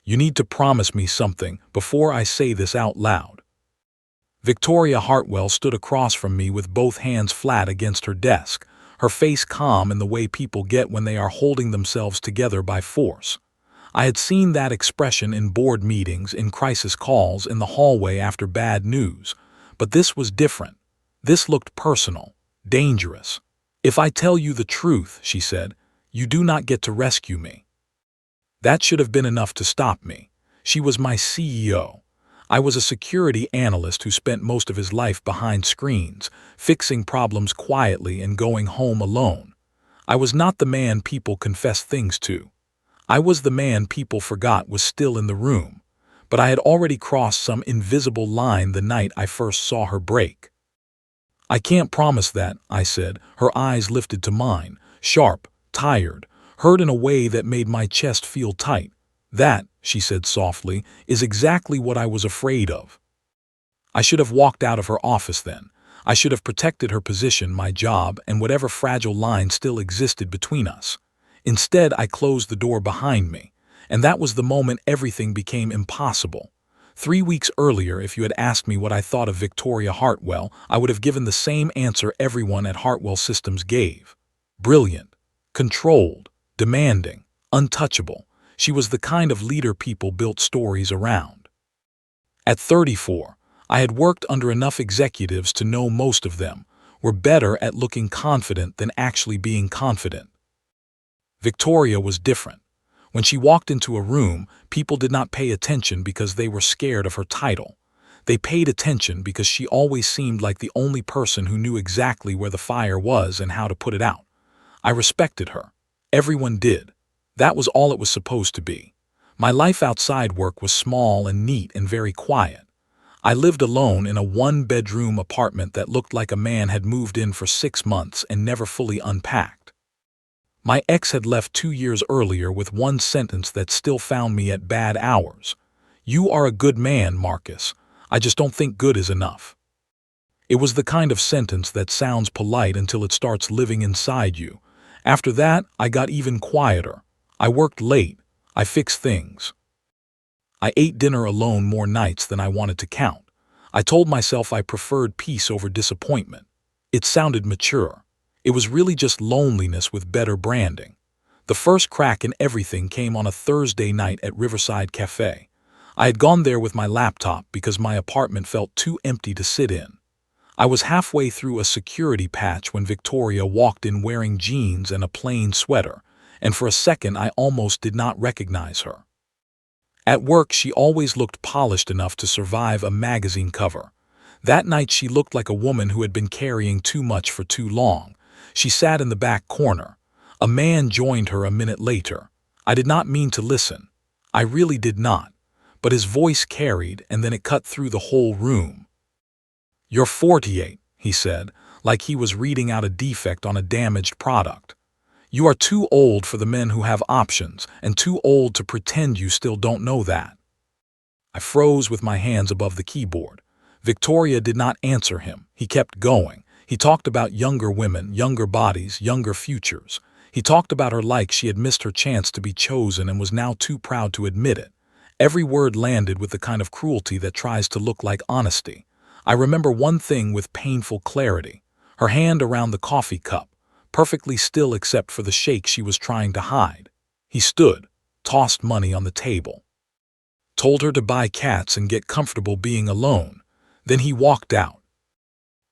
You need to promise me something before I say this out loud." Victoria Hartwell stood across from me with both hands flat against her desk, her face calm in the way people get when they are holding themselves together by force. I had seen that expression in board meetings, in crisis calls, in the hallway after bad news, but this was different. This looked personal, dangerous. "If I tell you the truth," she said, "you do not get to rescue me." That should have been enough to stop me. She was my CEO. I was a security analyst who spent most of his life behind screens, fixing problems quietly and going home alone. I was not the man people confessed things to. I was the man people forgot was still in the room, but I had already crossed some invisible line the night I first saw her break. "I can't promise that," I said, her eyes lifted to mine, sharp, tired, hurt in a way that made my chest feel tight. "That," she said softly, "is exactly what I was afraid of." I should have walked out of her office then. I should have protected her position, my job, and whatever fragile line still existed between us. Instead, I closed the door behind me, and that was the moment everything became impossible. 3 weeks earlier, if you had asked me what I thought of Victoria Hartwell, I would have given the same answer everyone at Hartwell Systems gave. Brilliant, controlled, demanding, untouchable. She was the kind of leader people built stories around. At 34, I had worked under enough executives to know most of them were better at looking confident than actually being confident. Victoria was different. When she walked into a room, people did not pay attention because they were scared of her title. They paid attention because she always seemed like the only person who knew exactly where the fire was and how to put it out. I respected her. Everyone did. That was all it was supposed to be. My life outside work was small and neat and very quiet. I lived alone in a one-bedroom apartment that looked like a man had moved in for 6 months and never fully unpacked. My ex had left 2 years earlier with one sentence that still found me at bad hours. "You are a good man, Marcus. I just don't think good is enough." It was the kind of sentence that sounds polite until it starts living inside you. After that, I got even quieter. I worked late. I fixed things. I ate dinner alone more nights than I wanted to count. I told myself I preferred peace over disappointment. It sounded mature. It was really just loneliness with better branding. The first crack in everything came on a Thursday night at Riverside Cafe. I had gone there with my laptop because my apartment felt too empty to sit in. I was halfway through a security patch when Victoria walked in wearing jeans and a plain sweater, and for a second I almost did not recognize her. At work, she always looked polished enough to survive a magazine cover. That night she looked like a woman who had been carrying too much for too long. She sat in the back corner. A man joined her a minute later. I did not mean to listen. I really did not. But his voice carried, and then it cut through the whole room. "You're 48, he said, like he was reading out a defect on a damaged product. "You are too old for the men who have options, and too old to pretend you still don't know that." I froze with my hands above the keyboard. Victoria did not answer him. He kept going. He talked about younger women, younger bodies, younger futures. He talked about her like she had missed her chance to be chosen and was now too proud to admit it. Every word landed with the kind of cruelty that tries to look like honesty. I remember one thing with painful clarity. Her hand around the coffee cup, perfectly still except for the shake she was trying to hide. He stood, tossed money on the table. Told her to buy cats and get comfortable being alone. Then he walked out.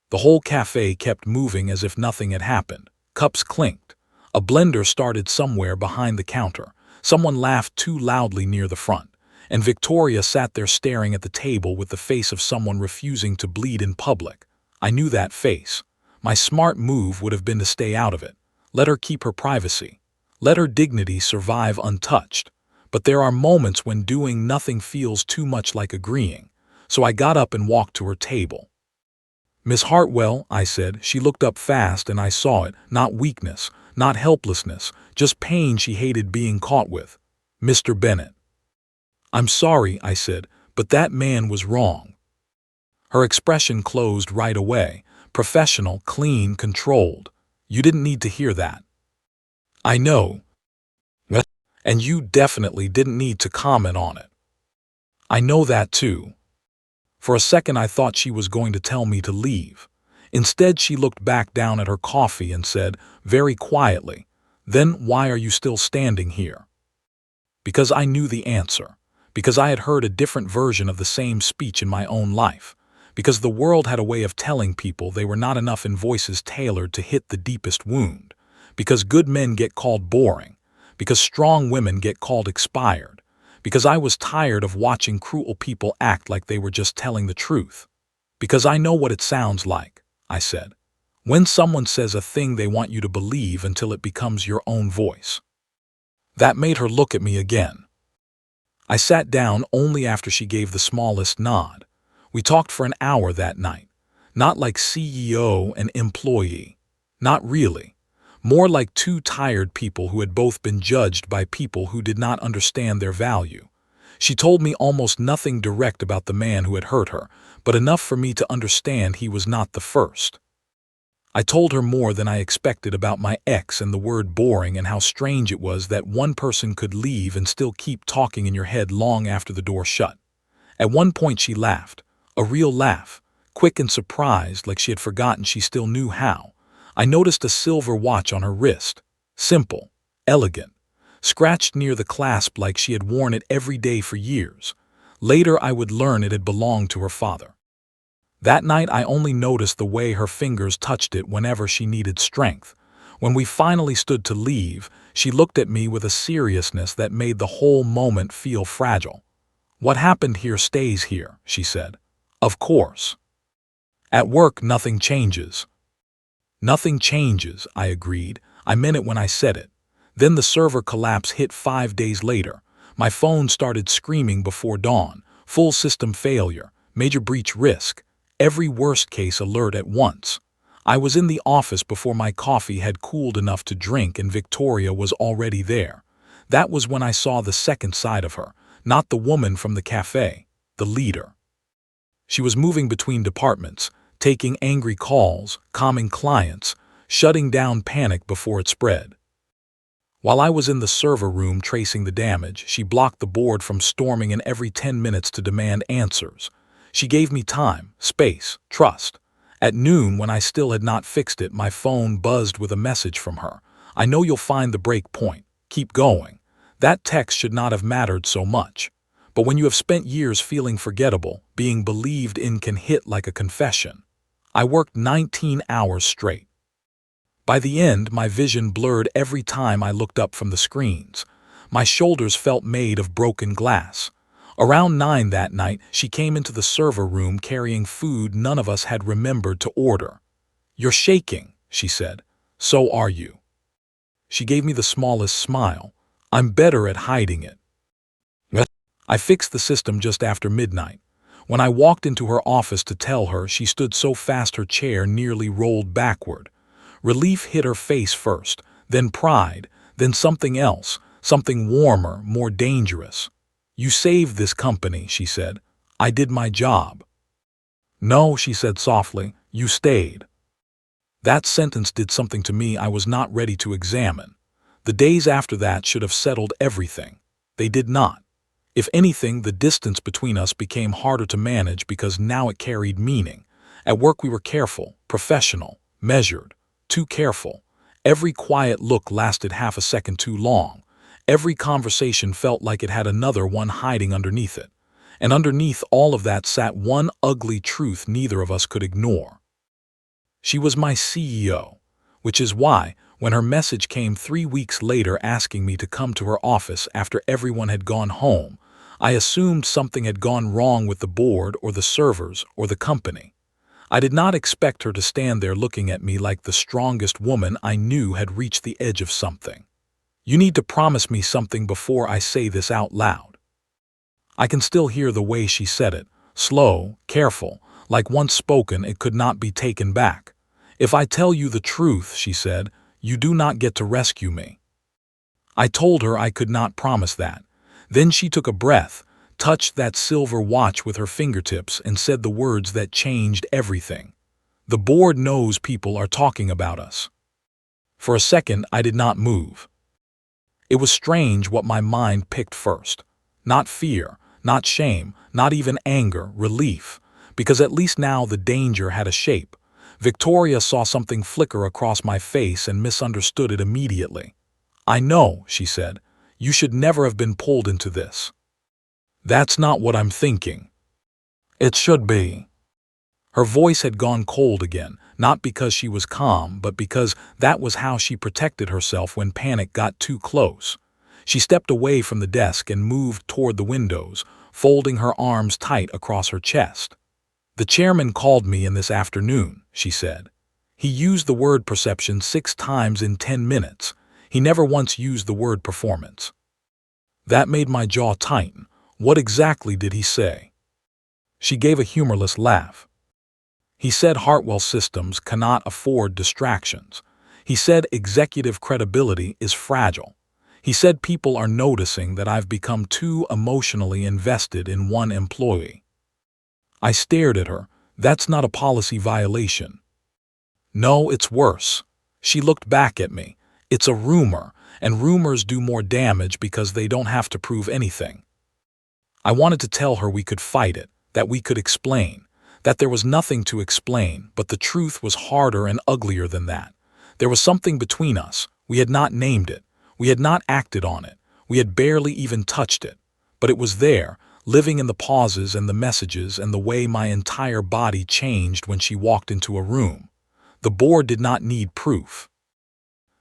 The whole cafe kept moving as if nothing had happened. Cups clinked. A blender started somewhere behind the counter. Someone laughed too loudly near the front. And Victoria sat there staring at the table with the face of someone refusing to bleed in public. I knew that face. My smart move would have been to stay out of it. Let her keep her privacy. Let her dignity survive untouched. But there are moments when doing nothing feels too much like agreeing. So I got up and walked to her table. "Miss Hartwell," I said. She looked up fast and I saw it. Not weakness, not helplessness, just pain she hated being caught with. "Mr. Bennett." "I'm sorry," I said, "but that man was wrong." Her expression closed right away. Professional, clean, controlled. "You didn't need to hear that." "I know." And you definitely didn't need to comment on it. I know that too. For a second I thought she was going to tell me to leave. Instead, she looked back down at her coffee and said, very quietly, "Then why are you still standing here?" Because I knew the answer. Because I had heard a different version of the same speech in my own life. Because the world had a way of telling people they were not enough in voices tailored to hit the deepest wound. Because good men get called boring. Because strong women get called expired. Because I was tired of watching cruel people act like they were just telling the truth. Because I know what it sounds like, I said. When someone says a thing they want you to believe until it becomes your own voice. That made her look at me again. I sat down only after she gave the smallest nod. We talked for an hour that night. Not like CEO and employee. Not really. More like two tired people who had both been judged by people who did not understand their value. She told me almost nothing direct about the man who had hurt her, but enough for me to understand he was not the first. I told her more than I expected about my ex and the word boring and how strange it was that one person could leave and still keep talking in your head long after the door shut. At one point she laughed, a real laugh, quick and surprised like she had forgotten she still knew how. I noticed a silver watch on her wrist, simple, elegant, scratched near the clasp like she had worn it every day for years. Later I would learn it had belonged to her father. That night I only noticed the way her fingers touched it whenever she needed strength. When we finally stood to leave, she looked at me with a seriousness that made the whole moment feel fragile. "What happened here stays here," she said. "Of course. At work nothing changes." "Nothing changes," I agreed. I meant it when I said it. Then the server collapse hit 5 days later. My phone started screaming before dawn. Full system failure, major breach risk. Every worst-case alert at once. I was in the office before my coffee had cooled enough to drink and Victoria was already there. That was when I saw the second side of her, not the woman from the cafe, the leader. She was moving between departments, taking angry calls, calming clients, shutting down panic before it spread. While I was in the server room tracing the damage, she blocked the board from storming in every 10 minutes to demand answers. She gave me time, space, trust. At noon, when I still had not fixed it, my phone buzzed with a message from her. "I know you'll find the break point. Keep going." That text should not have mattered so much. But when you have spent years feeling forgettable, being believed in can hit like a confession. I worked 19 hours straight. By the end, my vision blurred every time I looked up from the screens. My shoulders felt made of broken glass. Around 9 that night, she came into the server room carrying food none of us had remembered to order. "You're shaking," she said. "So are you." She gave me the smallest smile. "I'm better at hiding it." I fixed the system just after midnight. When I walked into her office to tell her, she stood so fast her chair nearly rolled backward. Relief hit her face first, then pride, then something else, something warmer, more dangerous. "You saved this company," she said. "I did my job." "No," she said softly, "you stayed." That sentence did something to me I was not ready to examine. The days after that should have settled everything. They did not. If anything, the distance between us became harder to manage because now it carried meaning. At work we were careful, professional, measured, too careful. Every quiet look lasted half a second too long. Every conversation felt like it had another one hiding underneath it. And underneath all of that sat one ugly truth neither of us could ignore. She was my CEO, which is why, when her message came 3 weeks later asking me to come to her office after everyone had gone home, I assumed something had gone wrong with the board or the servers or the company. I did not expect her to stand there looking at me like the strongest woman I knew had reached the edge of something. "You need to promise me something before I say this out loud." I can still hear the way she said it, slow, careful, like once spoken it could not be taken back. "If I tell you the truth," she said, "you do not get to rescue me." I told her I could not promise that. Then she took a breath, touched that silver watch with her fingertips and said the words that changed everything. "The board knows people are talking about us." For a second I did not move. It was strange what my mind picked first. Not fear, not shame, not even anger, relief. Because at least now the danger had a shape. Victoria saw something flicker across my face and misunderstood it immediately. "I know," she said. "You should never have been pulled into this." "That's not what I'm thinking." "It should be." Her voice had gone cold again, not because she was calm, but because that was how she protected herself when panic got too close. She stepped away from the desk and moved toward the windows, folding her arms tight across her chest. "The chairman called me in this afternoon," she said. "He used the word perception 6 times in 10 minutes. He never once used the word performance." That made my jaw tighten. "What exactly did he say?" She gave a humorless laugh. "He said Hartwell Systems cannot afford distractions. He said executive credibility is fragile. He said people are noticing that I've become too emotionally invested in one employee." I stared at her. "That's not a policy violation." "No, it's worse." She looked back at me. "It's a rumor, and rumors do more damage because they don't have to prove anything." I wanted to tell her we could fight it, that we could explain, that there was nothing to explain, but the truth was harder and uglier than that. There was something between us. We had not named it. We had not acted on it. We had barely even touched it. But it was there, living in the pauses and the messages and the way my entire body changed when she walked into a room. The board did not need proof.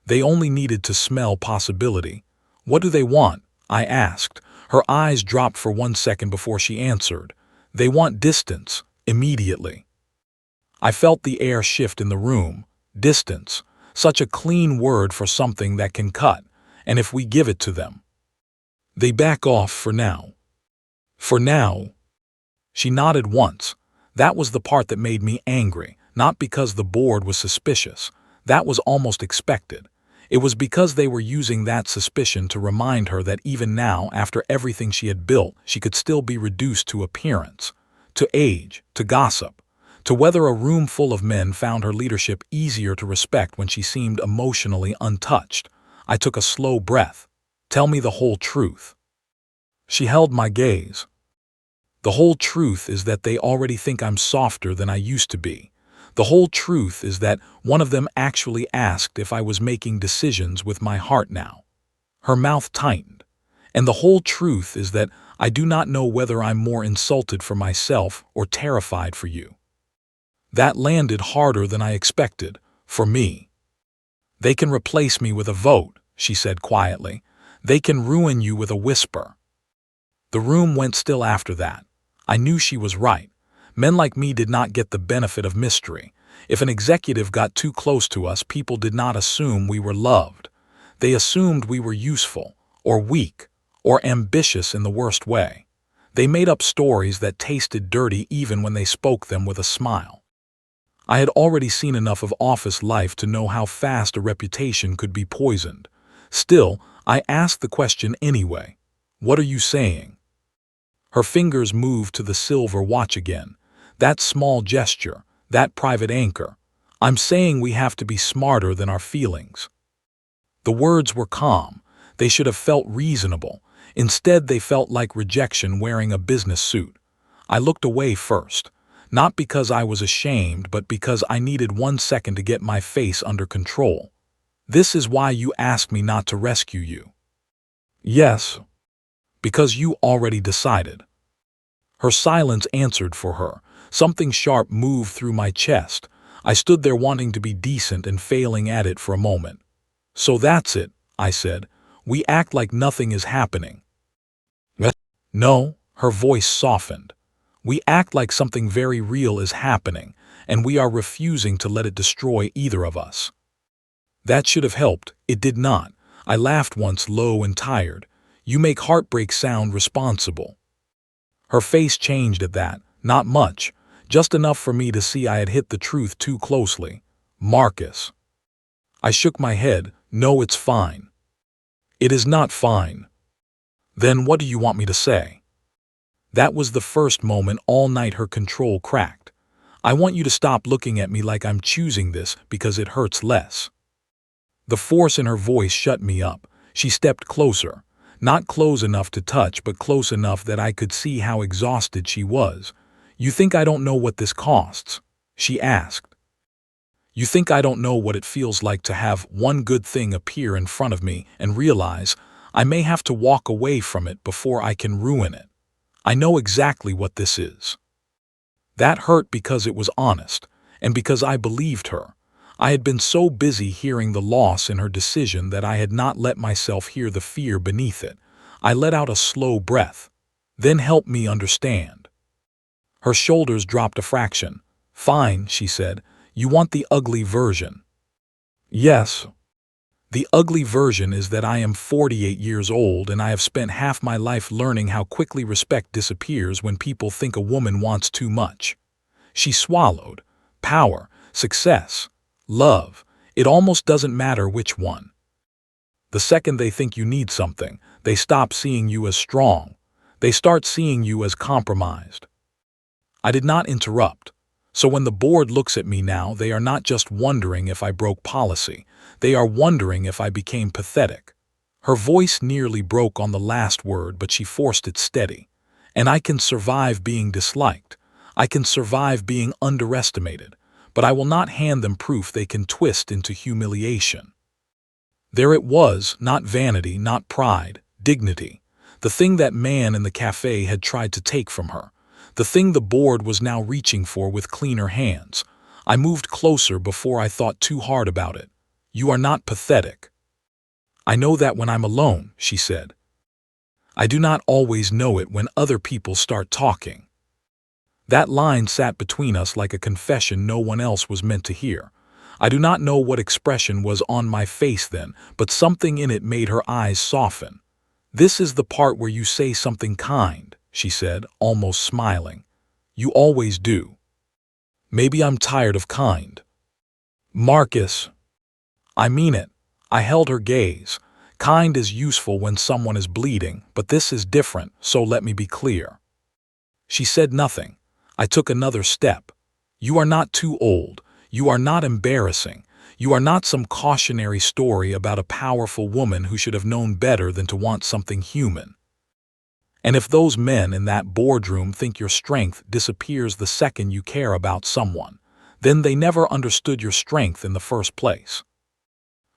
They only needed to smell possibility. "What do they want?" I asked. Her eyes dropped for 1 second before she answered. "They want distance, immediately." I felt the air shift in the room. Distance. Such a clean word for something that can cut. And if we give it to them, they back off for now. For now. She nodded once. That was the part that made me angry, not because the board was suspicious. That was almost expected. It was because they were using that suspicion to remind her that even now, after everything she had built, she could still be reduced to appearance, to age, to gossip, to whether a room full of men found her leadership easier to respect when she seemed emotionally untouched. I took a slow breath. "Tell me the whole truth." She held my gaze. "The whole truth is that they already think I'm softer than I used to be. The whole truth is that one of them actually asked if I was making decisions with my heart now." Her mouth tightened. "And the whole truth is that I do not know whether I'm more insulted for myself or terrified for you." That landed harder than I expected, for me. "They can replace me with a vote," she said quietly. "They can ruin you with a whisper." The room went still after that. I knew she was right. Men like me did not get the benefit of mystery. If an executive got too close to us, people did not assume we were loved. They assumed we were useful, or weak, or ambitious in the worst way. They made up stories that tasted dirty even when they spoke them with a smile. I had already seen enough of office life to know how fast a reputation could be poisoned. Still, I asked the question anyway. "What are you saying?" Her fingers moved to the silver watch again. That small gesture, that private anchor. "I'm saying we have to be smarter than our feelings." The words were calm. They should have felt reasonable. Instead, they felt like rejection wearing a business suit. I looked away first. Not because I was ashamed, but because I needed 1 second to get my face under control. "This is why you asked me not to rescue you." "Yes." "Because you already decided." Her silence answered for her. Something sharp moved through my chest. I stood there wanting to be decent and failing at it for a moment. "So that's it," I said. "We act like nothing is happening." "No," her voice softened. "We act like something very real is happening, and we are refusing to let it destroy either of us." That should have helped. It did not. I laughed once, low and tired. "You make heartbreak sound responsible." Her face changed at that. Not much. Just enough for me to see I had hit the truth too closely. "Marcus." I shook my head. "No, it's fine." "It is not fine." "Then what do you want me to say?" That was the first moment all night her control cracked. "I want you to stop looking at me like I'm choosing this because it hurts less." The force in her voice shut me up. She stepped closer, not close enough to touch, but close enough that I could see how exhausted she was. "You think I don't know what this costs?" she asked. "You think I don't know what it feels like to have one good thing appear in front of me and realize I may have to walk away from it before I can ruin it? I know exactly what this is." That hurt because it was honest, and because I believed her. I had been so busy hearing the loss in her decision that I had not let myself hear the fear beneath it. I let out a slow breath. "Then help me understand." Her shoulders dropped a fraction. "Fine," she said. "You want the ugly version." "Yes. The ugly version is that I am 48 years old and I have spent half my life learning how quickly respect disappears when people think a woman wants too much." She swallowed. "Power, success, love. It almost doesn't matter which one. The second they think you need something, they stop seeing you as strong. They start seeing you as compromised." I did not interrupt. "So when the board looks at me now, they are not just wondering if I broke policy. They are wondering if I became pathetic." Her voice nearly broke on the last word, but she forced it steady. "And I can survive being disliked. I can survive being underestimated. But I will not hand them proof they can twist into humiliation." There it was, not vanity, not pride, dignity. The thing that man in the cafe had tried to take from her. The thing the board was now reaching for with cleaner hands. I moved closer before I thought too hard about it. "You are not pathetic." "I know that when I'm alone," she said. "I do not always know it when other people start talking." That line sat between us like a confession no one else was meant to hear. I do not know what expression was on my face then, but something in it made her eyes soften. "This is the part where you say something kind," she said, almost smiling. "You always do." "Maybe I'm tired of kind." "Marcus." "I mean it." I held her gaze. "Kind is useful when someone is bleeding, but this is different, so let me be clear." She said nothing. I took another step. "You are not too old. You are not embarrassing. You are not some cautionary story about a powerful woman who should have known better than to want something human. And if those men in that boardroom think your strength disappears the second you care about someone, then they never understood your strength in the first place."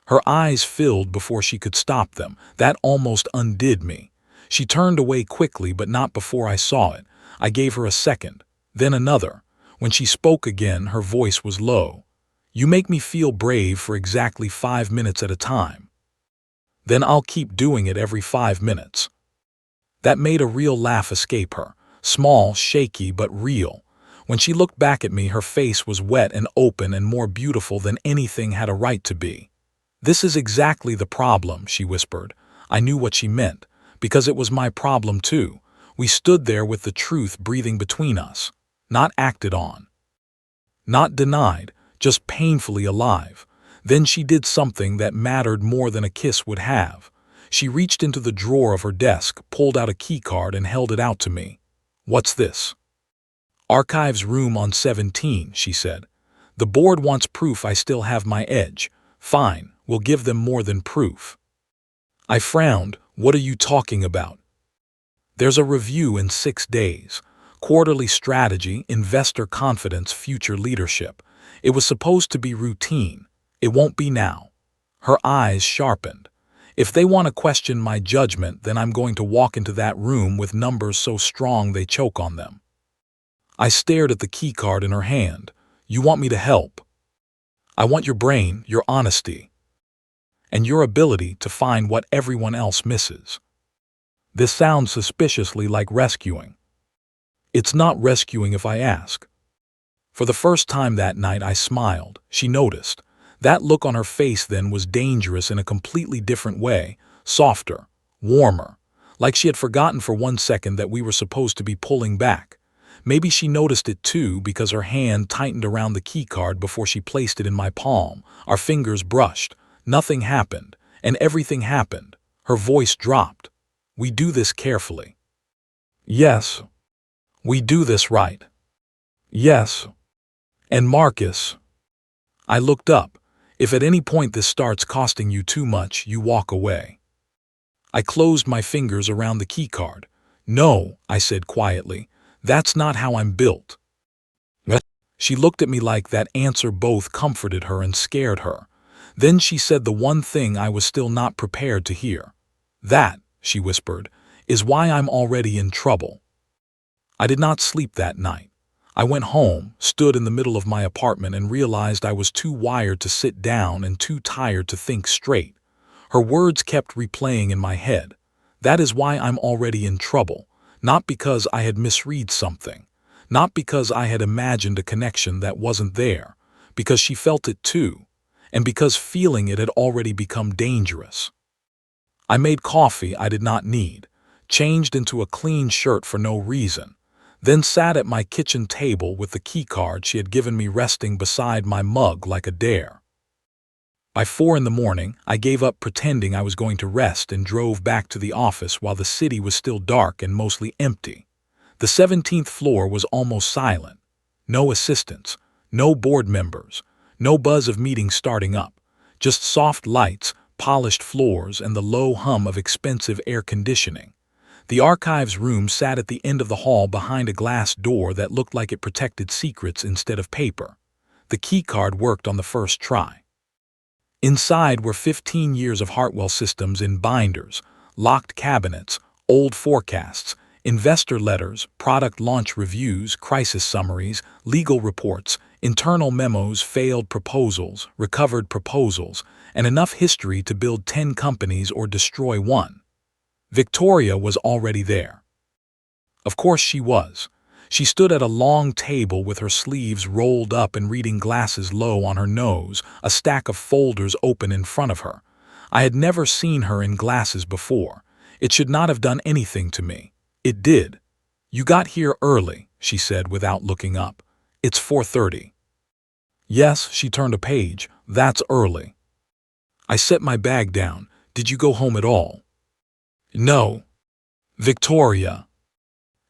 Her eyes filled before she could stop them. That almost undid me. She turned away quickly, but not before I saw it. I gave her a second, then another. When she spoke again, her voice was low. "You make me feel brave for exactly 5 minutes at a time. Then I'll keep doing it every 5 minutes." That made a real laugh escape her. Small, shaky, but real. When she looked back at me, her face was wet and open and more beautiful than anything had a right to be. "This is exactly the problem," she whispered. I knew what she meant, because it was my problem too. We stood there with the truth breathing between us. Not acted on. Not denied, just painfully alive. Then she did something that mattered more than a kiss would have. She reached into the drawer of her desk, pulled out a keycard and held it out to me. "What's this?" "Archives room on 17, she said. "The board wants proof I still have my edge. Fine, we'll give them more than proof." I frowned. "What are you talking about?" "There's a review in 6 days. Quarterly strategy, investor confidence, future leadership. It was supposed to be routine. It won't be now." Her eyes sharpened. "If they want to question my judgment, then I'm going to walk into that room with numbers so strong they choke on them." I stared at the keycard in her hand. "You want me to help?" "I want your brain, your honesty, and your ability to find what everyone else misses." This sounds suspiciously like rescuing. It's not rescuing if I ask. For the first time that night I smiled. She noticed. That look on her face then was dangerous in a completely different way, softer, warmer, like she had forgotten for 1 second that we were supposed to be pulling back. Maybe she noticed it too because her hand tightened around the keycard before she placed it in my palm. Our fingers brushed. Nothing happened, and everything happened. Her voice dropped. "We do this carefully." "Yes. We do this right." "Yes. And Marcus." I looked up. "If at any point this starts costing you too much, you walk away." I closed my fingers around the keycard. "No," I said quietly. "That's not how I'm built." She looked at me like that answer both comforted her and scared her. Then she said the one thing I was still not prepared to hear. "That," she whispered, "is why I'm already in trouble." I did not sleep that night. I went home, stood in the middle of my apartment, and realized I was too wired to sit down and too tired to think straight. Her words kept replaying in my head. That is why I'm already in trouble, not because I had misread something, not because I had imagined a connection that wasn't there, because she felt it too, and because feeling it had already become dangerous. I made coffee I did not need, changed into a clean shirt for no reason, then sat at my kitchen table with the keycard she had given me resting beside my mug like a dare. By 4 in the morning, I gave up pretending I was going to rest and drove back to the office while the city was still dark and mostly empty. The 17th floor was almost silent. No assistants, no board members, no buzz of meetings starting up, just soft lights, polished floors, and the low hum of expensive air conditioning. The archives room sat at the end of the hall behind a glass door that looked like it protected secrets instead of paper. The keycard worked on the first try. Inside were 15 years of Hartwell systems in binders, locked cabinets, old forecasts, investor letters, product launch reviews, crisis summaries, legal reports, internal memos, failed proposals, recovered proposals, and enough history to build 10 companies or destroy one. Victoria was already there. Of course she was. She stood at a long table with her sleeves rolled up and reading glasses low on her nose, a stack of folders open in front of her. I had never seen her in glasses before. It should not have done anything to me. It did. "You got here early," she said without looking up. "It's 4:30. "Yes," she turned a page. "That's early." I set my bag down. "Did you go home at all?" "No." "Victoria."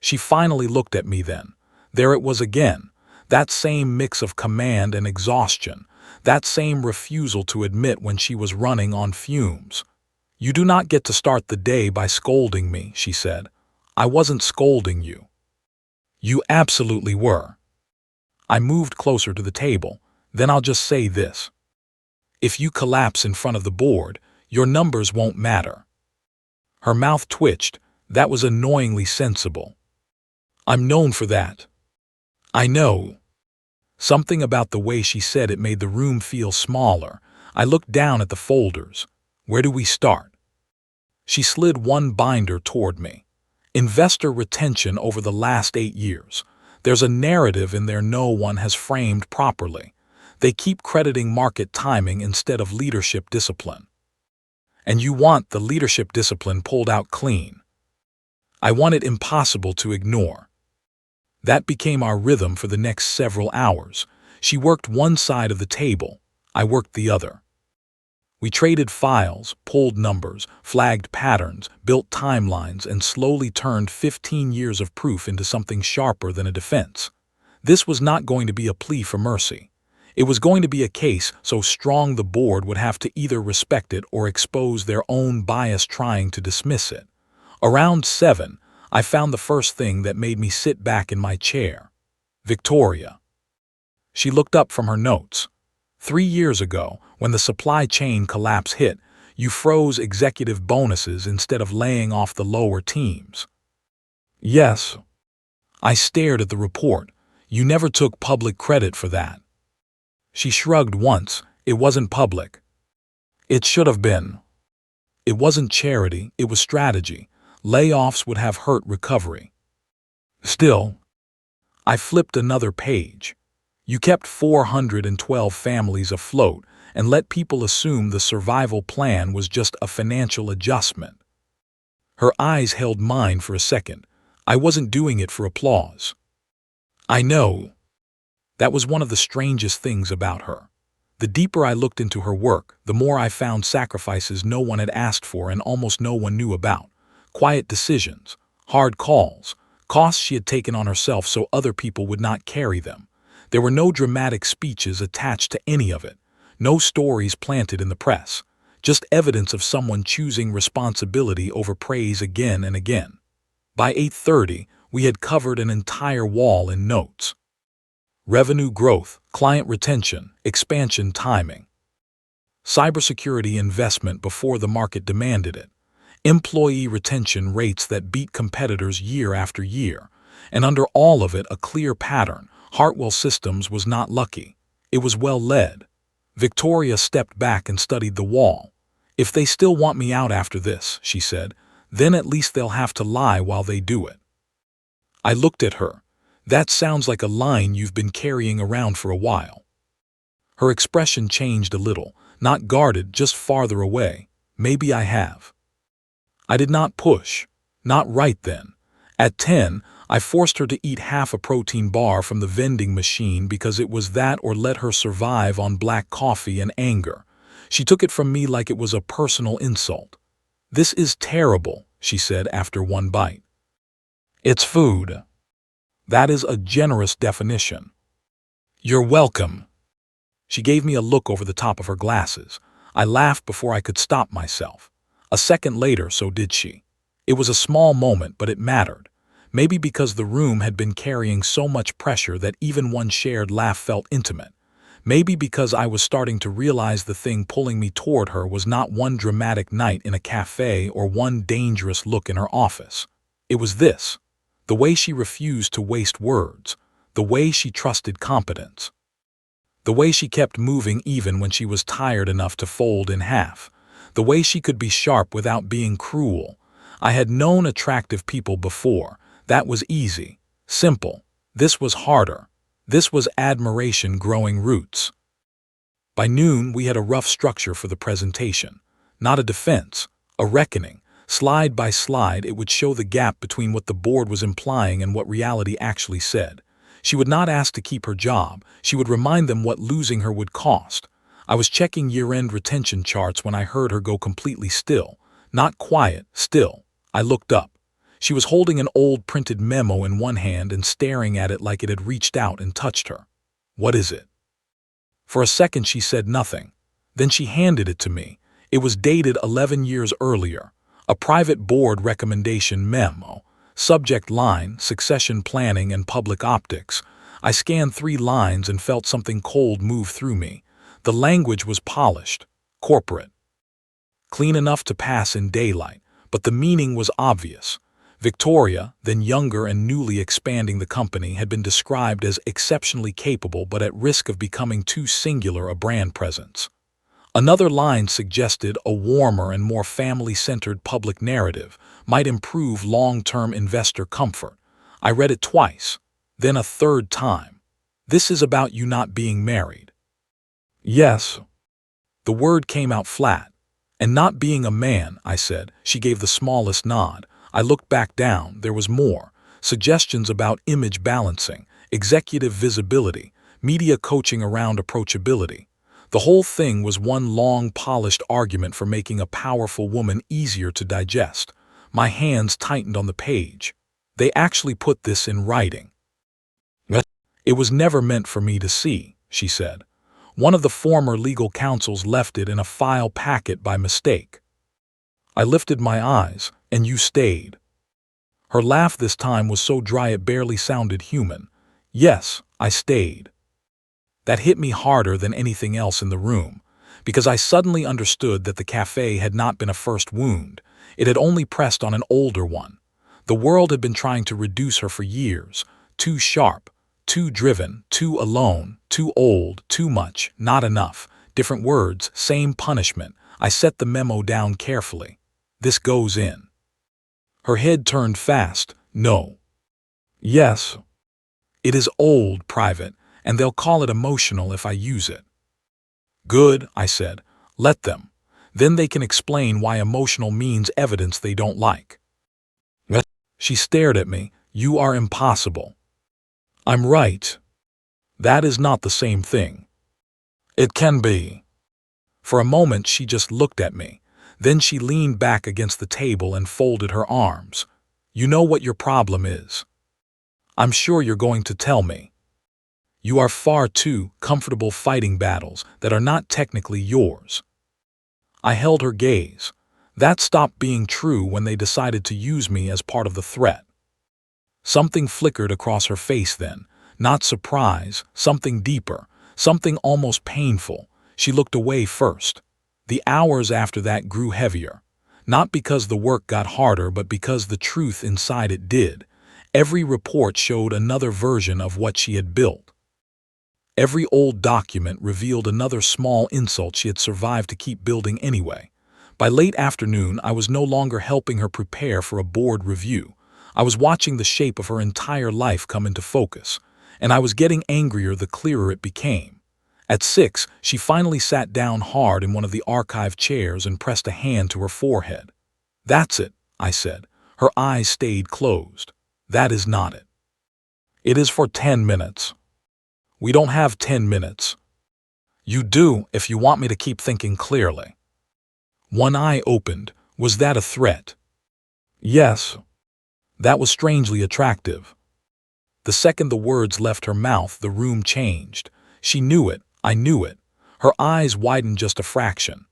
She finally looked at me then. There it was again, that same mix of command and exhaustion, that same refusal to admit when she was running on fumes. "You do not get to start the day by scolding me," she said. "I wasn't scolding you." "You absolutely were." I moved closer to the table. "Then I'll just say this. If you collapse in front of the board, your numbers won't matter." Her mouth twitched. That was annoyingly sensible. "I'm known for that." "I know." Something about the way she said it made the room feel smaller. I looked down at the folders. "Where do we start?" She slid one binder toward me. "Investor retention over the last 8 years. There's a narrative in there no one has framed properly. They keep crediting market timing instead of leadership discipline. And you want the leadership discipline pulled out clean. I want it impossible to ignore." That became our rhythm for the next several hours. She worked one side of the table. I worked the other. We traded files, pulled numbers, flagged patterns, built timelines, and slowly turned 15 years of proof into something sharper than a defense. This was not going to be a plea for mercy. It was going to be a case so strong the board would have to either respect it or expose their own bias trying to dismiss it. Around 7, I found the first thing that made me sit back in my chair. "Victoria." She looked up from her notes. 3 years ago, when the supply chain collapse hit, you froze executive bonuses instead of laying off the lower teams." "Yes." I stared at the report. "You never took public credit for that." She shrugged once. "It wasn't public." "It should have been." "It wasn't charity, it was strategy. Layoffs would have hurt recovery." "Still." I flipped another page. "You kept 412 families afloat and let people assume the survival plan was just a financial adjustment." Her eyes held mine for a second. "I wasn't doing it for applause." "I know." That was one of the strangest things about her. The deeper I looked into her work, the more I found sacrifices no one had asked for and almost no one knew about. Quiet decisions, hard calls, costs she had taken on herself so other people would not carry them. There were no dramatic speeches attached to any of it, no stories planted in the press, just evidence of someone choosing responsibility over praise again and again. By 8:30, we had covered an entire wall in notes. Revenue growth, client retention, expansion timing. Cybersecurity investment before the market demanded it. Employee retention rates that beat competitors year after year. And under all of it, a clear pattern. Hartwell Systems was not lucky. It was well led. Victoria stepped back and studied the wall. "If they still want me out after this," she said, "then at least they'll have to lie while they do it." I looked at her. "That sounds like a line you've been carrying around for a while." Her expression changed a little, not guarded, just farther away. "Maybe I have." I did not push. Not right then. At 10, I forced her to eat half a protein bar from the vending machine because it was that or let her survive on black coffee and anger. She took it from me like it was a personal insult. "This is terrible," she said after one bite. "It's food." That is a generous definition. "You're welcome." She gave me a look over the top of her glasses. I laughed before I could stop myself. A second later, so did she. It was a small moment, but it mattered. Maybe because the room had been carrying so much pressure that even one shared laugh felt intimate. Maybe because I was starting to realize the thing pulling me toward her was not one dramatic night in a cafe or one dangerous look in her office. It was this: the way she refused to waste words, the way she trusted competence, the way she kept moving even when she was tired enough to fold in half, the way she could be sharp without being cruel. I had known attractive people before. That was easy, simple. This was harder. This was admiration growing roots. By noon, we had a rough structure for the presentation. Not a defense, a reckoning. Slide by slide, it would show the gap between what the board was implying and what reality actually said. She would not ask to keep her job. She would remind them what losing her would cost. I was checking year-end retention charts when I heard her go completely still. Not quiet, still. I looked up. She was holding an old printed memo in one hand and staring at it like it had reached out and touched her. "What is it?" For a second she said nothing. Then she handed it to me. It was dated 11 years earlier. A private board recommendation memo. Subject line: succession planning and public optics. I scanned 3 lines and felt something cold move through me. The language was polished, corporate, clean enough to pass in daylight, but the meaning was obvious. Victoria, then younger and newly expanding the company, had been described as exceptionally capable but at risk of becoming too singular a brand presence. Another line suggested a warmer and more family-centered public narrative might improve long-term investor comfort. I read it twice, then a third time. "This is about you not being married." "Yes." The word came out flat. "And not being a man," I said. She gave the smallest nod. I looked back down. There was more. Suggestions about image balancing, executive visibility, media coaching around approachability. The whole thing was one long, polished argument for making a powerful woman easier to digest. My hands tightened on the page. They actually put this in writing. "It was never meant for me to see," she said. "One of the former legal counsels left it in a file packet by mistake." I lifted my eyes. "And you stayed?" Her laugh this time was so dry it barely sounded human. "Yes, I stayed." That hit me harder than anything else in the room, because I suddenly understood that the cafe had not been a first wound. It had only pressed on an older one. The world had been trying to reduce her for years. Too sharp, too driven, too alone, too old, too much, not enough. Different words, same punishment. I set the memo down carefully. "This goes in." Her head turned fast. "No." "Yes." "It is old, private, and they'll call it emotional if I use it." "Good," I said. "Let them. Then they can explain why emotional means evidence they don't like." She stared at me. "You are impossible." "I'm right." "That is not the same thing." "It can be." For a moment she just looked at me. Then she leaned back against the table and folded her arms. "You know what your problem is. I'm sure you're going to tell me. You are far too comfortable fighting battles that are not technically yours." I held her gaze. That stopped being true when they decided to use me as part of the threat. Something flickered across her face then. Not surprise, something deeper, something almost painful. She looked away first. The hours after that grew heavier. Not because the work got harder, but because the truth inside it did. Every report showed another version of what she had built. Every old document revealed another small insult she had survived to keep building anyway. By late afternoon, I was no longer helping her prepare for a board review. I was watching the shape of her entire life come into focus, and I was getting angrier the clearer it became. At 6, she finally sat down hard in one of the archive chairs and pressed a hand to her forehead. "That's it," I said. Her eyes stayed closed. "That is not it. It is for 10 minutes. We don't have 10 minutes. You do if you want me to keep thinking clearly." One eye opened. Was that a threat? Yes. That was strangely attractive. The second the words left her mouth, the room changed. She knew it. I knew it. Her eyes widened just a fraction.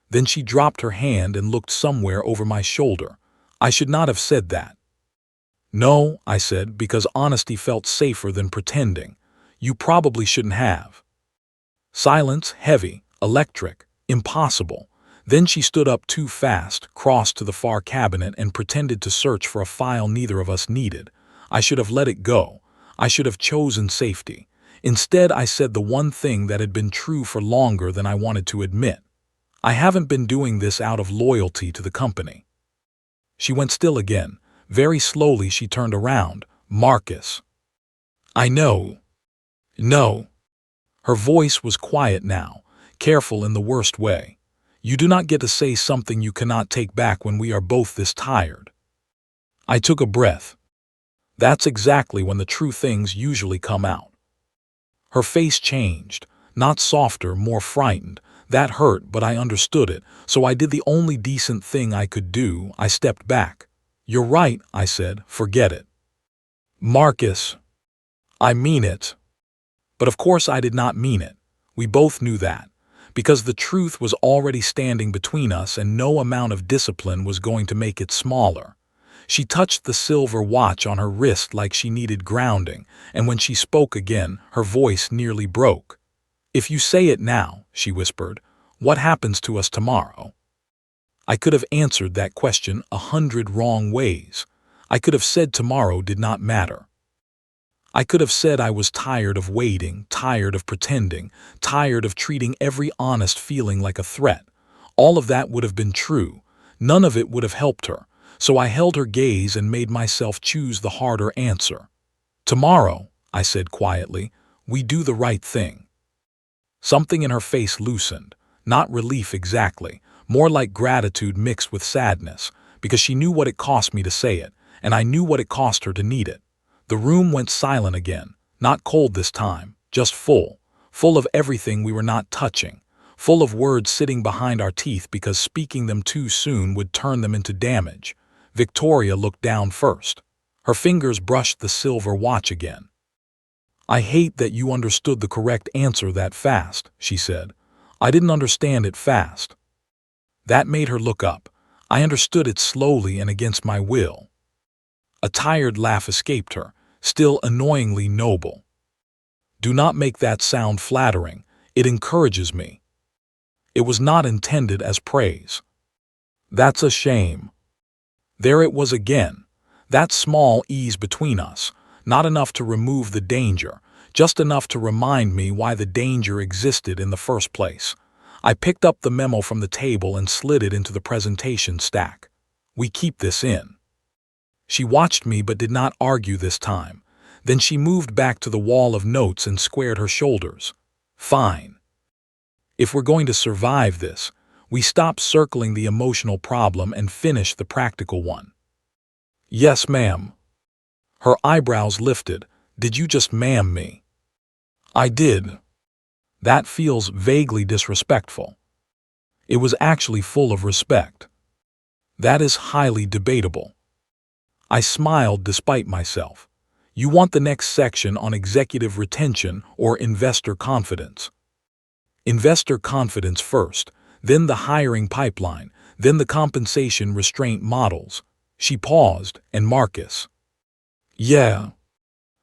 Then she dropped her hand and looked somewhere over my shoulder. I should not have said that. "No," I said, because honesty felt safer than pretending. "You probably shouldn't have." Silence, heavy, electric, impossible. Then she stood up too fast, crossed to the far cabinet, and pretended to search for a file neither of us needed. I should have let it go. I should have chosen safety. Instead, I said the one thing that had been true for longer than I wanted to admit. I haven't been doing this out of loyalty to the company. She went still again. Very slowly she turned around. "Marcus." "I know." "No." Her voice was quiet now, careful in the worst way. "You do not get to say something you cannot take back when we are both this tired." I took a breath. That's exactly when the true things usually come out. Her face changed, not softer, more frightened. That hurt, but I understood it, so I did the only decent thing I could do. I stepped back. "You're right," I said. "Forget it." "Marcus." "I mean it." But of course I did not mean it. We both knew that, because the truth was already standing between us and no amount of discipline was going to make it smaller. She touched the silver watch on her wrist like she needed grounding, and when she spoke again, her voice nearly broke. "If you say it now," she whispered, "what happens to us tomorrow?" I could have answered that question 100 wrong ways. I could have said tomorrow did not matter. I could have said I was tired of waiting, tired of pretending, tired of treating every honest feeling like a threat. All of that would have been true. None of it would have helped her. So I held her gaze and made myself choose the harder answer. "Tomorrow," I said quietly, "we do the right thing." Something in her face loosened. Not relief exactly, more like gratitude mixed with sadness, because she knew what it cost me to say it, and I knew what it cost her to need it. The room went silent again, not cold this time, just full of everything we were not touching, full of words sitting behind our teeth because speaking them too soon would turn them into damage. Victoria looked down first. Her fingers brushed the silver watch again. "I hate that you understood the correct answer that fast," she said. "I didn't understand it fast." That made her look up. I understood it slowly and against my will. A tired laugh escaped her, still annoyingly noble. "Do not make that sound flattering. It encourages me." It was not intended as praise. "That's a shame." There it was again. That small ease between us, not enough to remove the danger, just enough to remind me why the danger existed in the first place. I picked up the memo from the table and slid it into the presentation stack. "We keep this in." She watched me but did not argue this time. Then she moved back to the wall of notes and squared her shoulders. "Fine. If we're going to survive this, we stop circling the emotional problem and finish the practical one." "Yes, ma'am." Her eyebrows lifted. "Did you just ma'am me?" "I did." That feels vaguely disrespectful. It was actually full of respect. That is highly debatable. I smiled despite myself. "You want the next section on executive retention or investor confidence?" "Investor confidence first, then the hiring pipeline, then the compensation restraint models. She paused, and Marcus. Yeah.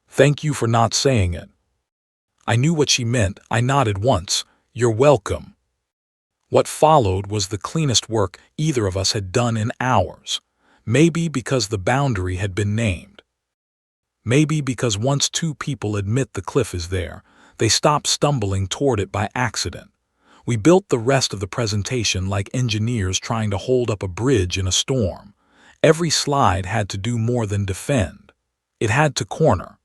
Thank you for not saying it. I knew what she meant. I nodded once. You're welcome. What followed was the cleanest work either of us had done in hours. Maybe because the boundary had been named. Maybe because once two people admit the cliff is there, they stop stumbling toward it by accident. We built the rest of the presentation like engineers trying to hold up a bridge in a storm. Every slide had to do more than defend. It had to corner.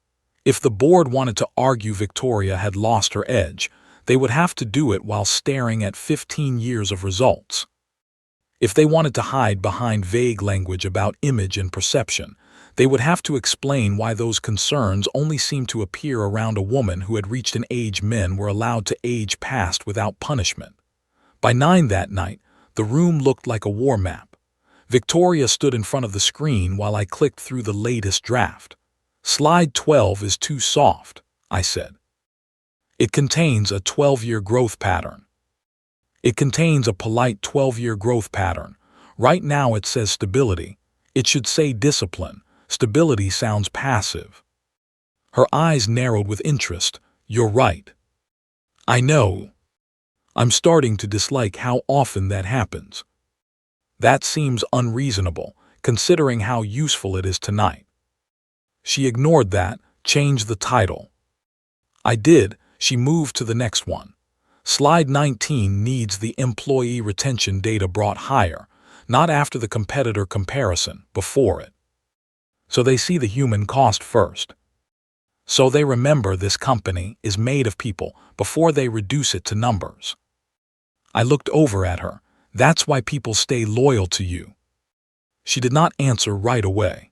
If the board wanted to argue Victoria had lost her edge, they would have to do it while staring at 15 years of results. If they wanted to hide behind vague language about image and perception, they would have to explain why those concerns only seemed to appear around a woman who had reached an age men were allowed to age past without punishment. By 9 that night, the room looked like a war map. Victoria stood in front of the screen while I clicked through the latest draft. Slide 12 is too soft, I said. It contains a 12-year growth pattern. It contains a polite 12-year growth pattern. Right now it says stability. It should say discipline. Stability sounds passive. Her eyes narrowed with interest. You're right. I know. I'm starting to dislike how often that happens. That seems unreasonable, considering how useful it is tonight. She ignored that, changed the title. I did. She moved to the next one. Slide 19 needs the employee retention data brought higher, not after the competitor comparison, before it. So they see the human cost first. So they remember this company is made of people before they reduce it to numbers. I looked over at her. That's why people stay loyal to you. She did not answer right away.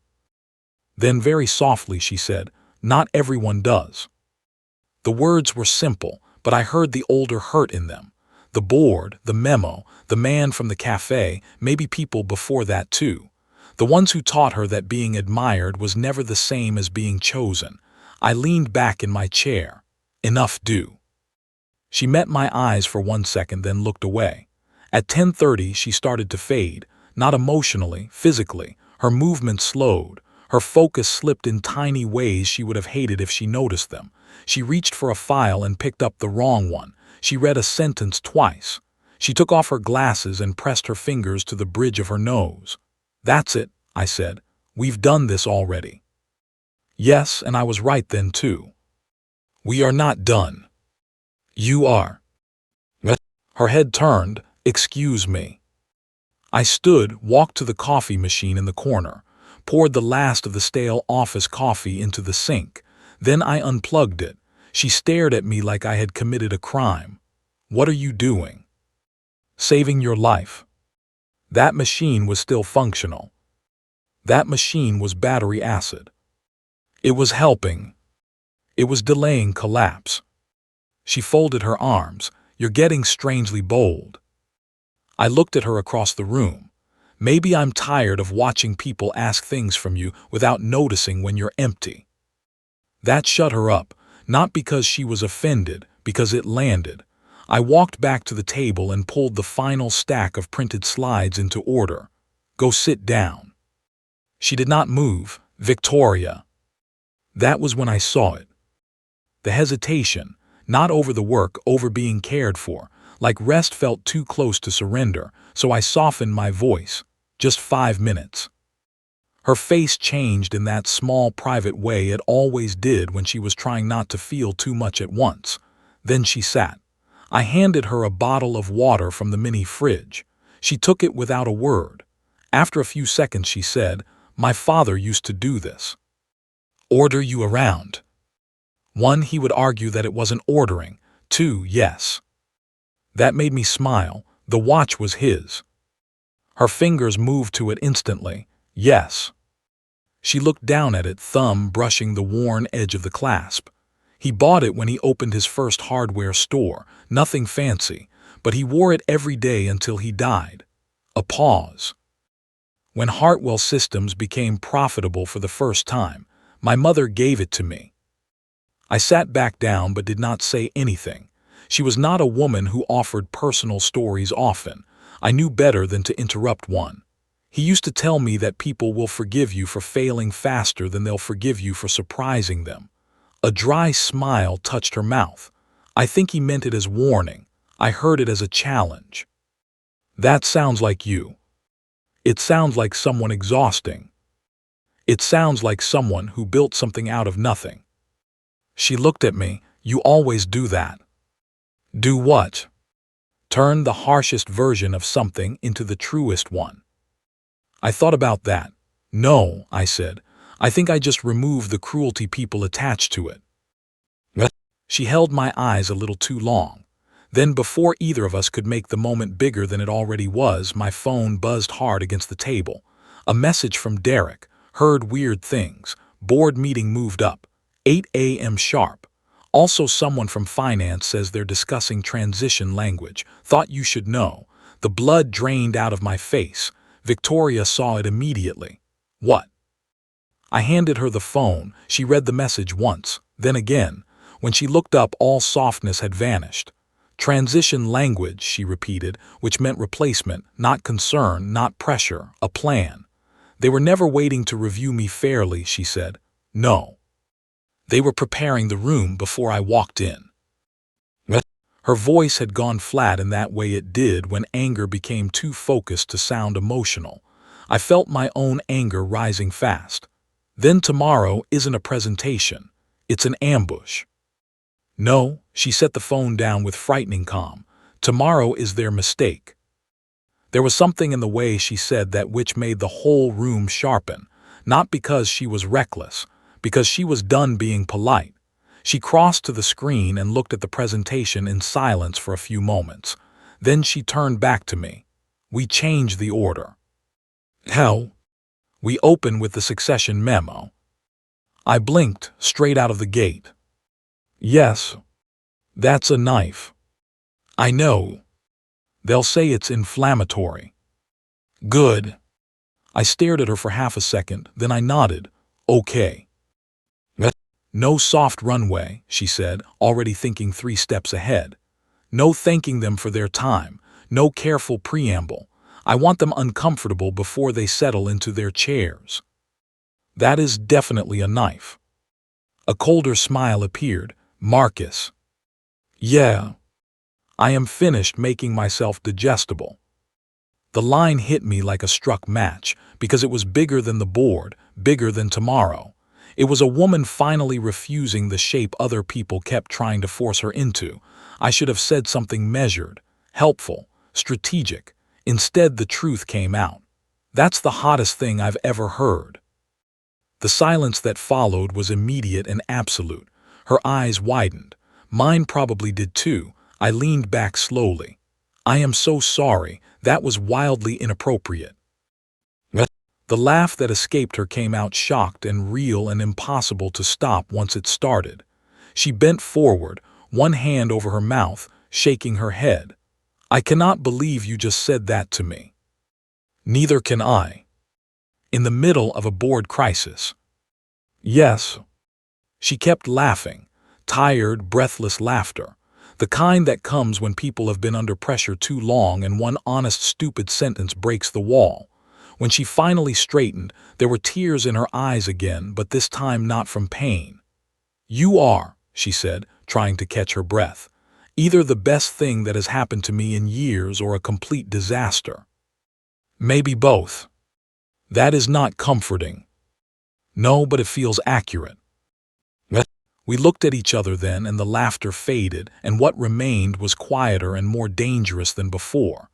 Then very softly she said, not everyone does. The words were simple, but I heard the older hurt in them. The board, the memo, the man from the cafe, maybe people before that too. The ones who taught her that being admired was never the same as being chosen. I leaned back in my chair. Enough do. She met my eyes for 1 second, then looked away. At 10:30 she started to fade, not emotionally, physically. Her movement slowed. Her focus slipped in tiny ways she would have hated if she noticed them. She reached for a file and picked up the wrong one. She read a sentence twice. She took off her glasses and pressed her fingers to the bridge of her nose. That's it, I said. We've done this already. Yes, and I was right then too. We are not done. You are. Her head turned. Excuse me. I stood, walked to the coffee machine in the corner, poured the last of the stale office coffee into the sink. Then I unplugged it. She stared at me like I had committed a crime. What are you doing? Saving your life. That machine was still functional. That machine was battery acid. It was helping. It was delaying collapse. She folded her arms. You're getting strangely bold. I looked at her across the room. Maybe I'm tired of watching people ask things from you without noticing when you're empty. That shut her up, not because she was offended, because it landed. I walked back to the table and pulled the final stack of printed slides into order. Go sit down. She did not move. Victoria. That was when I saw it. The hesitation, not over the work, over being cared for, like rest felt too close to surrender, so I softened my voice. Just 5 minutes. Her face changed in that small private way it always did when she was trying not to feel too much at once. Then she sat. I handed her a bottle of water from the mini fridge. She took it without a word. After a few seconds she said, my father used to do this. Order you around. 1, he would argue that it wasn't ordering. 2, yes. That made me smile. The watch was his. Her fingers moved to it instantly. Yes. She looked down at it, thumb brushing the worn edge of the clasp. He bought it when he opened his first hardware store. Nothing fancy, but he wore it every day until he died. A pause. When Hartwell Systems became profitable for the first time, my mother gave it to me. I sat back down but did not say anything. She was not a woman who offered personal stories often. I knew better than to interrupt one. He used to tell me that people will forgive you for failing faster than they'll forgive you for surprising them. A dry smile touched her mouth. I think he meant it as warning. I heard it as a challenge. That sounds like you. It sounds like someone exhausting. It sounds like someone who built something out of nothing. She looked at me. You always do that. Do what? Turn the harshest version of something into the truest one. I thought about that. No, I said. I think I just removed the cruelty people attach to it. She held my eyes a little too long. Then, before either of us could make the moment bigger than it already was, my phone buzzed hard against the table. A message from Derek. Heard weird things. Board meeting moved up. 8 a.m. sharp. Also, someone from finance says they're discussing transition language. Thought you should know. The blood drained out of my face. Victoria saw it immediately. What? I handed her the phone. She read the message once, then again. When she looked up, all softness had vanished. Transition language, she repeated, which meant replacement, not concern, not pressure, a plan. They were never waiting to review me fairly, she said. No. They were preparing the room before I walked in. Her voice had gone flat in that way it did when anger became too focused to sound emotional. I felt my own anger rising fast. Then tomorrow isn't a presentation. It's an ambush. No, she set the phone down with frightening calm. Tomorrow is their mistake. There was something in the way she said that which made the whole room sharpen, not because she was reckless, because she was done being polite. She crossed to the screen and looked at the presentation in silence for a few moments. Then she turned back to me. We changed the order. Hell, we open with the succession memo. I blinked straight out of the gate. Yes, that's a knife. I know. They'll say it's inflammatory. Good. I stared at her for half a second, then I nodded. Okay. No soft runway, she said, already thinking 3 steps ahead. No thanking them for their time, no careful preamble. I want them uncomfortable before they settle into their chairs. That is definitely a knife. A colder smile appeared. Marcus. Yeah. I am finished making myself digestible. The line hit me like a struck match, because it was bigger than the board, bigger than tomorrow. It was a woman finally refusing the shape other people kept trying to force her into. I should have said something measured, helpful, strategic. Instead, the truth came out. That's the hottest thing I've ever heard. The silence that followed was immediate and absolute. Her eyes widened. Mine probably did too. I leaned back slowly. I am so sorry. That was wildly inappropriate. The laugh that escaped her came out shocked and real and impossible to stop once it started. She bent forward, one hand over her mouth, shaking her head. I cannot believe you just said that to me. Neither can I. In the middle of a board crisis. Yes. She kept laughing, tired, breathless laughter, the kind that comes when people have been under pressure too long and one honest, stupid sentence breaks the wall. When she finally straightened, there were tears in her eyes again, but this time not from pain. You are, she said, trying to catch her breath, either the best thing that has happened to me in years or a complete disaster. Maybe both. That is not comforting. No, but it feels accurate. We looked at each other then, and the laughter faded, and what remained was quieter and more dangerous than before.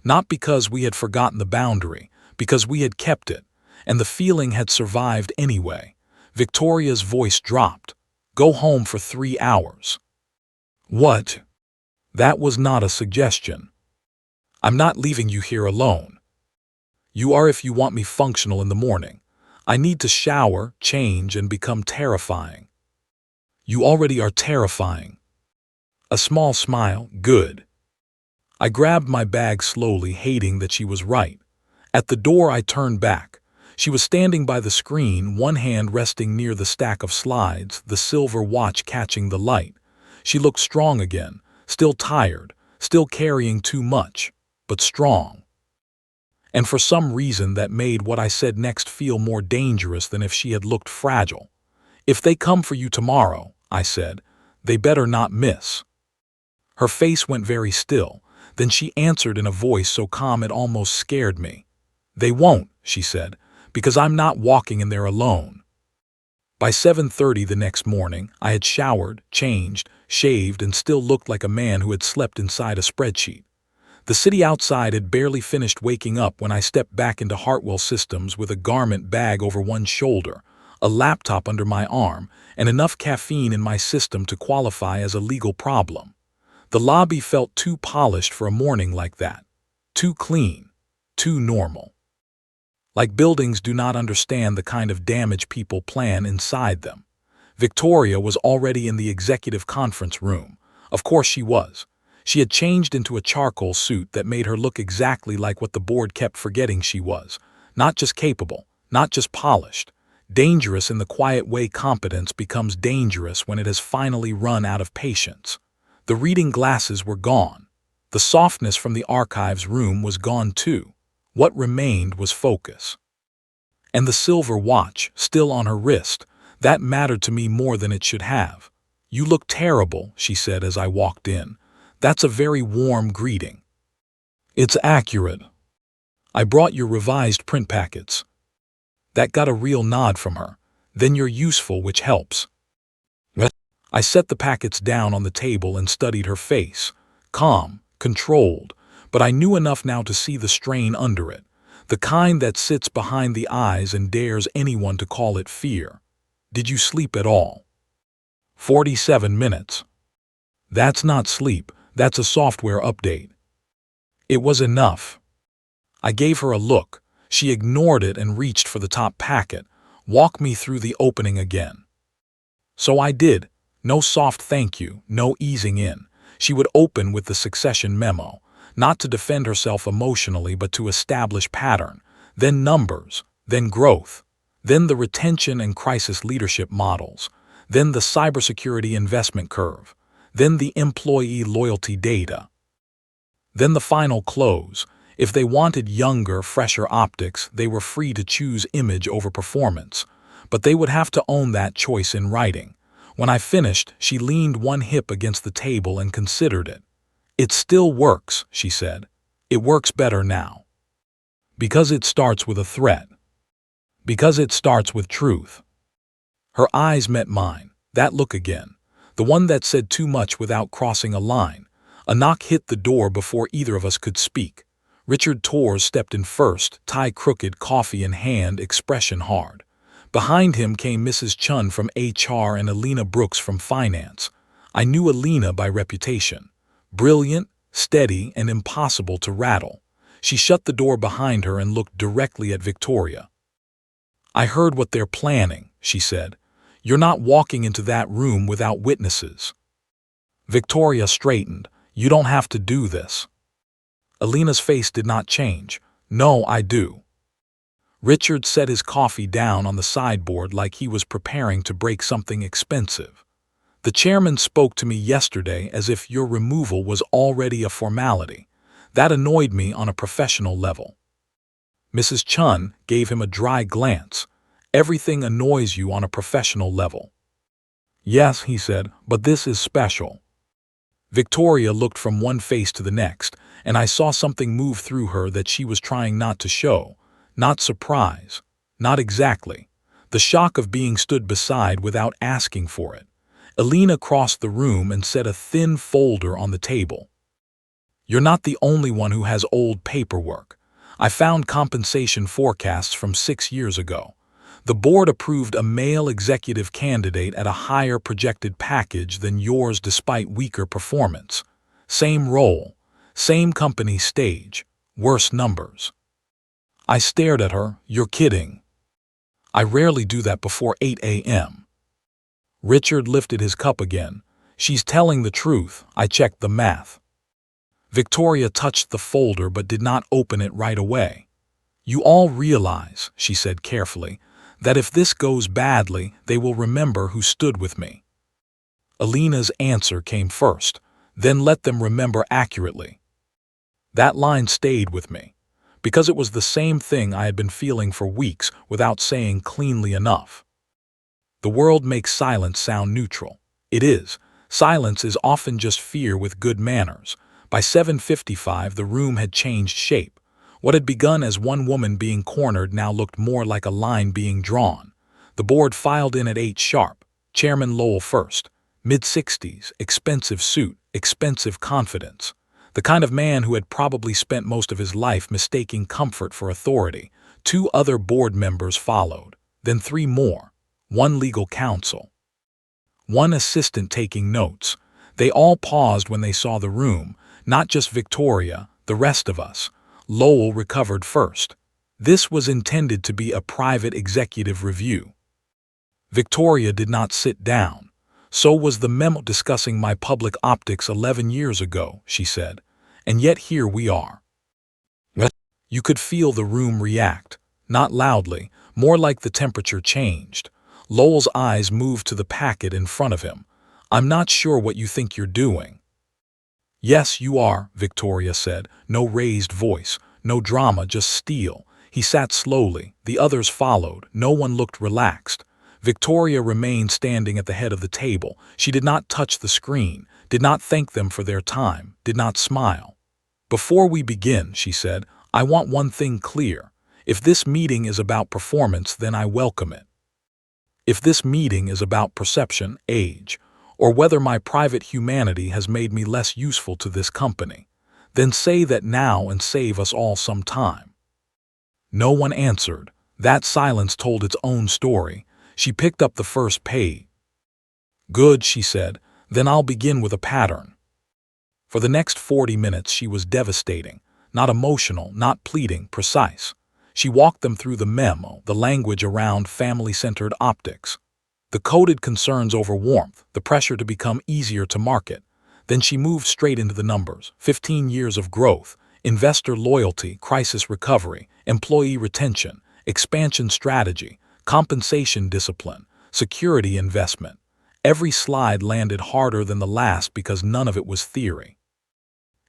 Not because we had forgotten the boundary, because we had kept it, and the feeling had survived anyway. Victoria's voice dropped. Go home for 3 hours. What? That was not a suggestion. I'm not leaving you here alone. You are if you want me functional in the morning. I need to shower, change, and become terrifying. You already are terrifying. A small smile, good. I grabbed my bag slowly, hating that she was right. At the door I turned back. She was standing by the screen, one hand resting near the stack of slides, the silver watch catching the light. She looked strong again, still tired, still carrying too much, but strong. And for some reason that made what I said next feel more dangerous than if she had looked fragile. "If they come for you tomorrow," I said, "they better not miss." Her face went very still, then she answered in a voice so calm it almost scared me. "They won't," she said, "because I'm not walking in there alone." By 7:30 the next morning, I had showered, changed, shaved, and still looked like a man who had slept inside a spreadsheet. The city outside had barely finished waking up when I stepped back into Hartwell Systems with a garment bag over one shoulder, a laptop under my arm, and enough caffeine in my system to qualify as a legal problem. The lobby felt too polished for a morning like that, too clean, too normal. Like buildings do not understand the kind of damage people plan inside them. Victoria was already in the executive conference room. Of course she was. She had changed into a charcoal suit that made her look exactly like what the board kept forgetting she was. Not just capable, not just polished. Dangerous in the quiet way competence becomes dangerous when it has finally run out of patience. The reading glasses were gone. The softness from the archives room was gone too. What remained was focus. And the silver watch, still on her wrist, that mattered to me more than it should have. "You look terrible," she said as I walked in. "That's a very warm greeting." "It's accurate. I brought your revised print packets." That got a real nod from her. "Then you're useful, which helps." I set the packets down on the table and studied her face. Calm, controlled, but I knew enough now to see the strain under it, the kind that sits behind the eyes and dares anyone to call it fear. "Did you sleep at all?" 47 minutes. "That's not sleep, that's a software update." It was enough. I gave her a look. She ignored it and reached for the top packet, walked me through the opening again. So I did. No soft thank you, no easing in. She would open with the succession memo, not to defend herself emotionally but to establish pattern, then numbers, then growth, then the retention and crisis leadership models, then the cybersecurity investment curve, then the employee loyalty data. Then the final close. If they wanted younger, fresher optics, they were free to choose image over performance, but they would have to own that choice in writing. When I finished, she leaned one hip against the table and considered it. "It still works," she said. "It works better now. Because it starts with a threat. Because it starts with truth." Her eyes met mine, that look again, the one that said too much without crossing a line. A knock hit the door before either of us could speak. Richard Torres stepped in first, tie crooked, coffee in hand, expression hard. Behind him came Mrs. Chun from HR and Alina Brooks from Finance. I knew Alina by reputation. Brilliant, steady, and impossible to rattle. She shut the door behind her and looked directly at Victoria. "I heard what they're planning," she said. "You're not walking into that room without witnesses." Victoria straightened. "You don't have to do this." Alina's face did not change. "No, I do." Richard set his coffee down on the sideboard like he was preparing to break something expensive. "The chairman spoke to me yesterday as if your removal was already a formality. That annoyed me on a professional level." Mrs. Chun gave him a dry glance. "Everything annoys you on a professional level." "Yes," he said, "but this is special." Victoria looked from one face to the next, and I saw something move through her that she was trying not to show. Not surprise. Not exactly. The shock of being stood beside without asking for it. Alina crossed the room and set a thin folder on the table. "You're not the only one who has old paperwork. I found compensation forecasts from 6 years ago. The board approved a male executive candidate at a higher projected package than yours despite weaker performance. Same role, same company stage, worse numbers." I stared at her. "You're kidding." "I rarely do that before 8 a.m. Richard lifted his cup again. "She's telling the truth. I checked the math." Victoria touched the folder but did not open it right away. "You all realize," she said carefully, "that if this goes badly, they will remember who stood with me." Alina's answer came first. then let them remember accurately. That line stayed with me, because it was the same thing I had been feeling for weeks without saying cleanly enough. The world makes silence sound neutral. It is. Silence is often just fear with good manners. By 7:55, the room had changed shape. What had begun as one woman being cornered now looked more like a line being drawn. The board filed in at 8 sharp. Chairman Lowell first. Mid-60s, expensive suit, expensive confidence. The kind of man who had probably spent most of his life mistaking comfort for authority. 2 other board members followed, then 3 more. 1 legal counsel. 1 assistant taking notes. They all paused when they saw the room, not just Victoria, the rest of us. Lowell recovered first. This was intended to be a private executive review. Victoria did not sit down. So was the memo discussing my public optics 11 years ago, she said. And yet here we are. You could feel the room react, not loudly, more like the temperature changed. Lowell's eyes moved to the packet in front of him. I'm not sure what you think you're doing. Yes, you are, Victoria said. No raised voice, no drama, just steel. He sat slowly. The others followed. No one looked relaxed. Victoria remained standing at the head of the table. She did not touch the screen, did not thank them for their time, did not smile. Before we begin, she said, I want one thing clear. If this meeting is about performance, then I welcome it. If this meeting is about perception, age, or whether my private humanity has made me less useful to this company, then say that now and save us all some time. No one answered. That silence told its own story. She picked up the first page. Good, she said, then I'll begin with a pattern. For the next 40 minutes she was devastating, not emotional, not pleading, precise. She walked them through the memo, the language around family-centered optics, the coded concerns over warmth, the pressure to become easier to market. Then she moved straight into the numbers. 15 years of growth, investor loyalty, crisis recovery, employee retention, expansion strategy, compensation discipline, security investment. Every slide landed harder than the last because none of it was theory.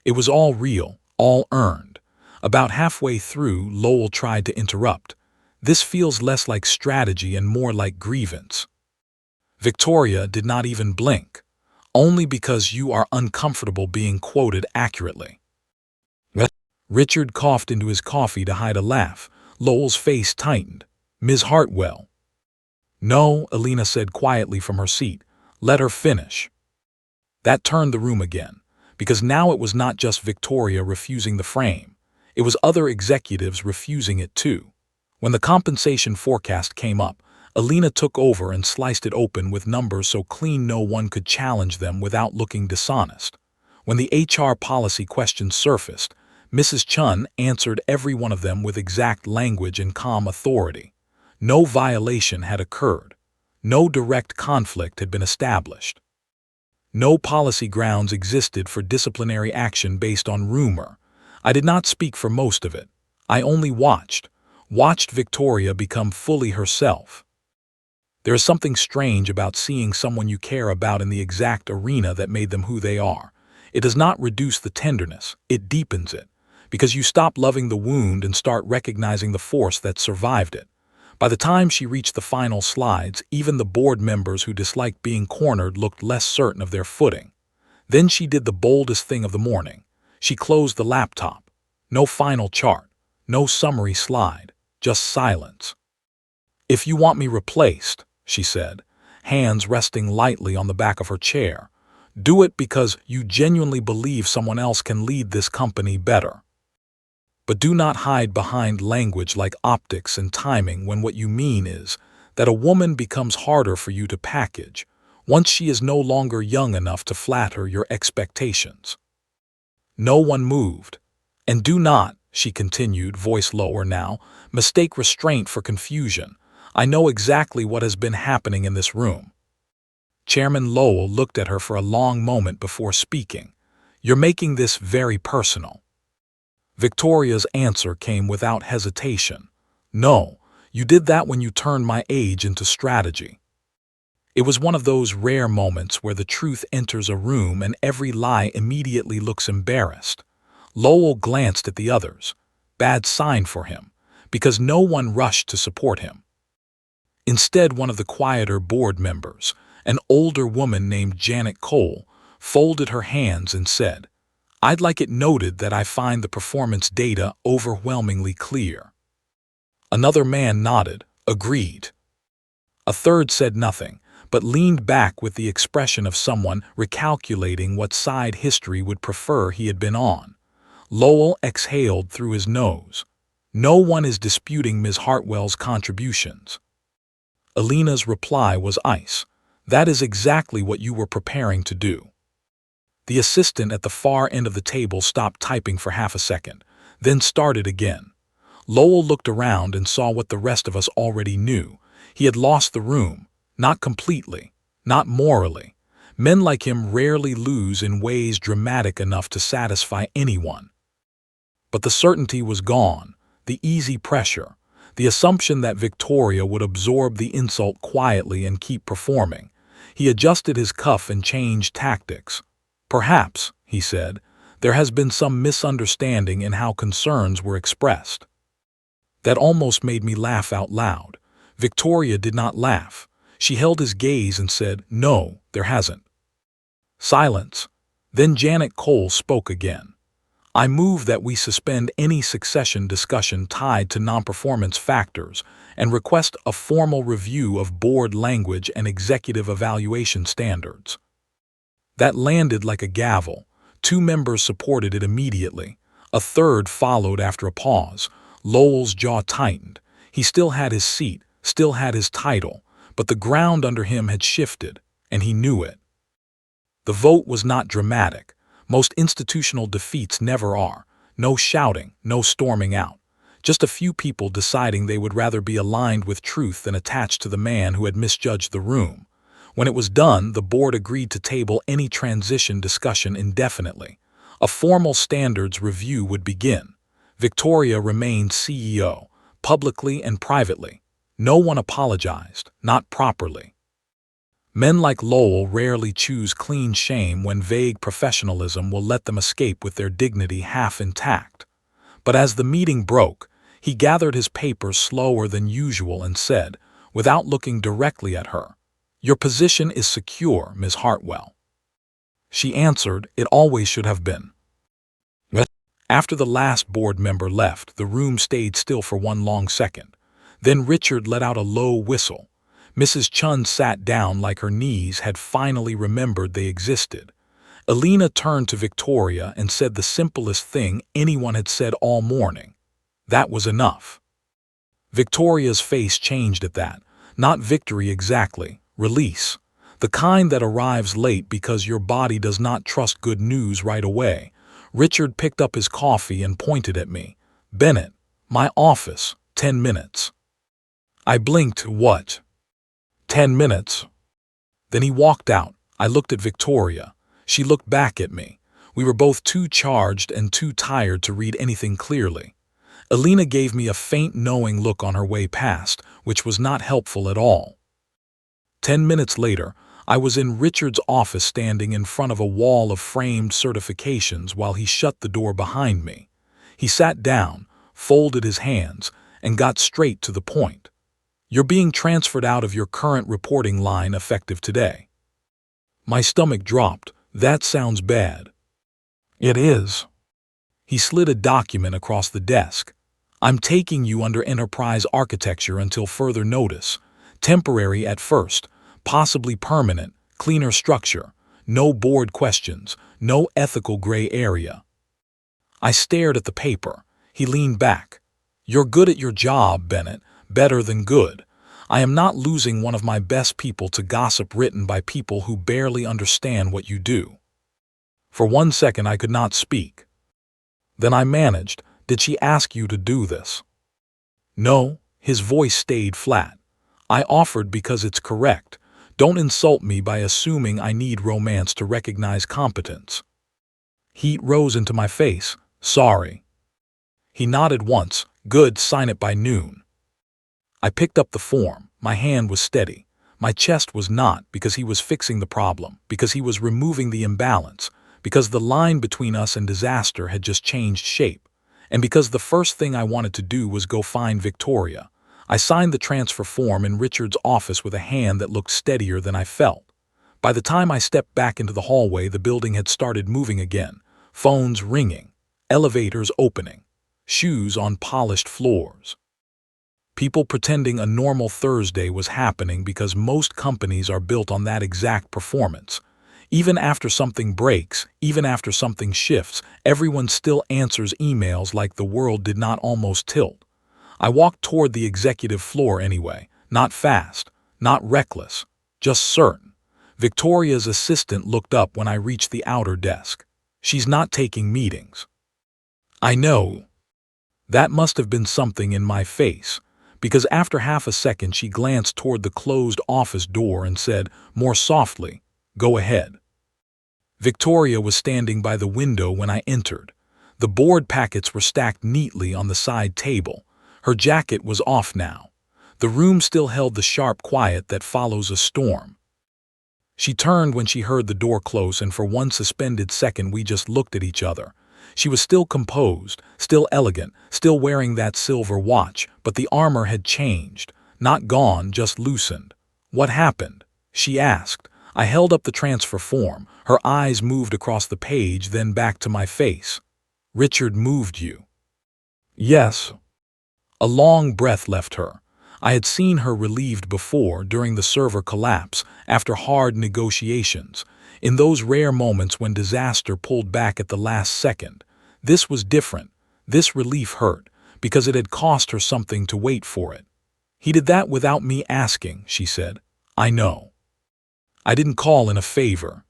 It was all real, all earned. About halfway through, Lowell tried to interrupt. This feels less like strategy and more like grievance. Victoria did not even blink. Only because you are uncomfortable being quoted accurately. Richard coughed into his coffee to hide a laugh. Lowell's face tightened. Ms. Hartwell. No, Alina said quietly from her seat. Let her finish. That turned the room again, because now it was not just Victoria refusing the frame. It was other executives refusing it too. When the compensation forecast came up, Alina took over and sliced it open with numbers so clean no one could challenge them without looking dishonest. When the HR policy questions surfaced, Mrs. Chun answered every one of them with exact language and calm authority. No violation had occurred. No direct conflict had been established. No policy grounds existed for disciplinary action based on rumor. I did not speak for most of it. I only watched Victoria become fully herself. There is something strange about seeing someone you care about in the exact arena that made them who they are. It does not reduce the tenderness, it deepens it, because you stop loving the wound and start recognizing the force that survived it. By the time she reached the final slides, even the board members who disliked being cornered looked less certain of their footing. Then she did the boldest thing of the morning. She closed the laptop. No final chart, no summary slide, just silence. If you want me replaced, she said, hands resting lightly on the back of her chair, do it because you genuinely believe someone else can lead this company better. But do not hide behind language like optics and timing when what you mean is that a woman becomes harder for you to package once she is no longer young enough to flatter your expectations. No one moved. And do not, she continued, voice lower now, mistake restraint for confusion. I know exactly what has been happening in this room. Chairman Lowell looked at her for a long moment before speaking. You're making this very personal. Victoria's answer came without hesitation. No, you did that when you turned my age into strategy. It was one of those rare moments where the truth enters a room and every lie immediately looks embarrassed. Lowell glanced at the others. Bad sign for him, because no one rushed to support him. Instead, one of the quieter board members, an older woman named Janet Cole, folded her hands and said, "I'd like it noted that I find the performance data overwhelmingly clear." Another man nodded, agreed. A third said nothing, but leaned back with the expression of someone recalculating what side history would prefer he had been on. Lowell exhaled through his nose. No one is disputing Ms. Hartwell's contributions. Alina's reply was ice. That is exactly what you were preparing to do. The assistant at the far end of the table stopped typing for half a second, then started again. Lowell looked around and saw what the rest of us already knew. He had lost the room. Not completely, not morally. Men like him rarely lose in ways dramatic enough to satisfy anyone. But the certainty was gone, the easy pressure, the assumption that Victoria would absorb the insult quietly and keep performing. He adjusted his cuff and changed tactics. "Perhaps," he said, "there has been some misunderstanding in how concerns were expressed." That almost made me laugh out loud. Victoria did not laugh. She held his gaze and said, "No, there hasn't." Silence. Then Janet Cole spoke again. "I move that we suspend any succession discussion tied to non-performance factors and request a formal review of board language and executive evaluation standards." That landed like a gavel. 2 members supported it immediately. A third followed after a pause. Lowell's jaw tightened. He still had his seat, still had his title, but the ground under him had shifted, and he knew it. The vote was not dramatic. Most institutional defeats never are. No shouting, no storming out. Just a few people deciding they would rather be aligned with truth than attached to the man who had misjudged the room. When it was done, the board agreed to table any transition discussion indefinitely. A formal standards review would begin. Victoria remained CEO, publicly and privately. No one apologized, not properly. Men like Lowell rarely choose clean shame when vague professionalism will let them escape with their dignity half intact. But as the meeting broke, he gathered his papers slower than usual and said, without looking directly at her, "Your position is secure, Ms. Hartwell." She answered, "It always should have been." After the last board member left, the room stayed still for one long second. Then Richard let out a low whistle. Mrs. Chun sat down like her knees had finally remembered they existed. Alina turned to Victoria and said the simplest thing anyone had said all morning. That was enough. Victoria's face changed at that. Not victory exactly, release. The kind that arrives late because your body does not trust good news right away. Richard picked up his coffee and pointed at me. "Bennett, my office, 10 minutes. I blinked. "What? 10 minutes? Then he walked out. I looked at Victoria. She looked back at me. We were both too charged and too tired to read anything clearly. Alina gave me a faint knowing look on her way past, which was not helpful at all. 10 minutes later, I was in Richard's office standing in front of a wall of framed certifications while he shut the door behind me. He sat down, folded his hands, and got straight to the point. "You're being transferred out of your current reporting line effective today." My stomach dropped. That sounds bad. It is. He slid a document across the desk. "I'm taking you under enterprise architecture until further notice. Temporary at first, possibly permanent, cleaner structure, no board questions, no ethical gray area." I stared at the paper. He leaned back. "You're good at your job, Bennett, better than good. I am not losing one of my best people to gossip written by people who barely understand what you do." For 1 second I could not speak. Then I managed, "Did she ask you to do this?" "No." His voice stayed flat. "I offered because it's correct. Don't insult me by assuming I need romance to recognize competence." Heat rose into my face. "Sorry." He nodded once. "Good, sign it by noon." I picked up the form. My hand was steady. My chest was not, because he was fixing the problem, because he was removing the imbalance, because the line between us and disaster had just changed shape, and because the first thing I wanted to do was go find Victoria. I signed the transfer form in Richard's office with a hand that looked steadier than I felt. By the time I stepped back into the hallway, the building had started moving again, phones ringing, elevators opening, shoes on polished floors. People pretending a normal Thursday was happening because most companies are built on that exact performance. Even after something breaks, even after something shifts, everyone still answers emails like the world did not almost tilt. I walked toward the executive floor anyway, not fast, not reckless, just certain. Victoria's assistant looked up when I reached the outer desk. She's not taking meetings. I know. That must have been something in my face, because after half a second she glanced toward the closed office door and said, more softly, "Go ahead." Victoria was standing by the window when I entered. The board packets were stacked neatly on the side table. Her jacket was off now. The room still held the sharp quiet that follows a storm. She turned when she heard the door close, and for one suspended second we just looked at each other. She was still composed, still elegant, still wearing that silver watch, but the armor had changed, not gone, just loosened. "What happened?" she asked. I held up the transfer form. Her eyes moved across the page, then back to my face. "Richard moved you." "Yes." A long breath left her. I had seen her relieved before, during the server collapse, after hard negotiations, in those rare moments when disaster pulled back at the last second. This was different. This relief hurt, because it had cost her something to wait for it. "He did that without me asking," she said. "I know. I didn't call in a favor."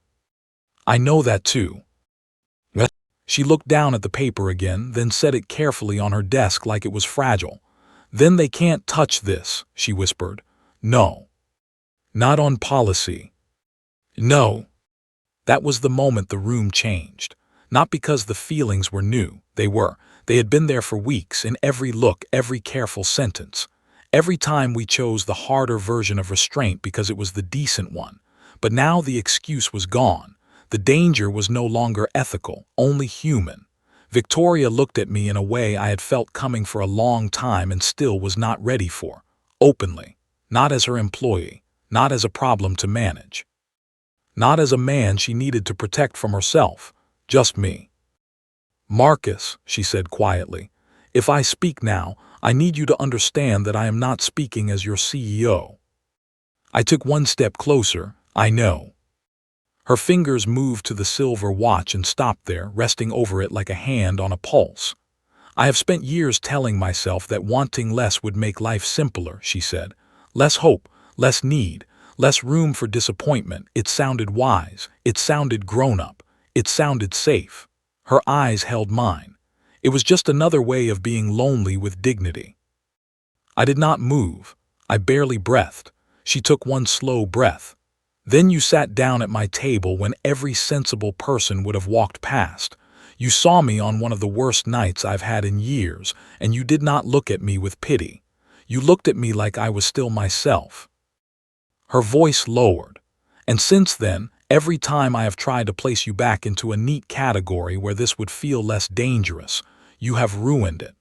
"I know that too." She looked down at the paper again, then set it carefully on her desk like it was fragile. "Then they can't touch this," she whispered. "No. Not on policy. No." That was the moment the room changed. Not because the feelings were new. They had been there for weeks, in every look, every careful sentence. Every time we chose the harder version of restraint because it was the decent one. But now the excuse was gone. The danger was no longer ethical, only human. Victoria looked at me in a way I had felt coming for a long time and still was not ready for. Openly. Not as her employee. Not as a problem to manage. Not as a man she needed to protect from herself. Just me. "Marcus," she said quietly, "if I speak now, I need you to understand that I am not speaking as your CEO." I took one step closer. "I know." Her fingers moved to the silver watch and stopped there, resting over it like a hand on a pulse. "I have spent years telling myself that wanting less would make life simpler," she said. "Less hope, less need, less room for disappointment." It sounded wise. It sounded grown-up. It sounded safe. Her eyes held mine. It was just another way of being lonely with dignity. I did not move. I barely breathed. She took one slow breath. "Then you sat down at my table when every sensible person would have walked past. You saw me on one of the worst nights I've had in years, and you did not look at me with pity. You looked at me like I was still myself." Her voice lowered. "And since then, every time I have tried to place you back into a neat category where this would feel less dangerous, you have ruined it."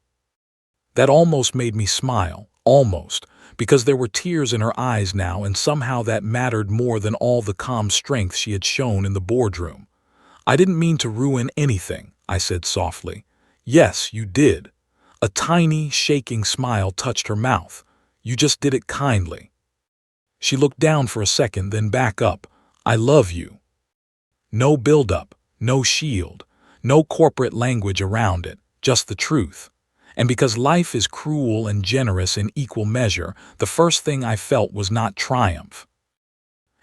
That almost made me smile, almost, because there were tears in her eyes now, and somehow that mattered more than all the calm strength she had shown in the boardroom. "I didn't mean to ruin anything," I said softly. "Yes, you did." A tiny, shaking smile touched her mouth. "You just did it kindly." She looked down for a second, then back up. "I love you." No build-up, no shield, no corporate language around it, just the truth. And because life is cruel and generous in equal measure, the first thing I felt was not triumph.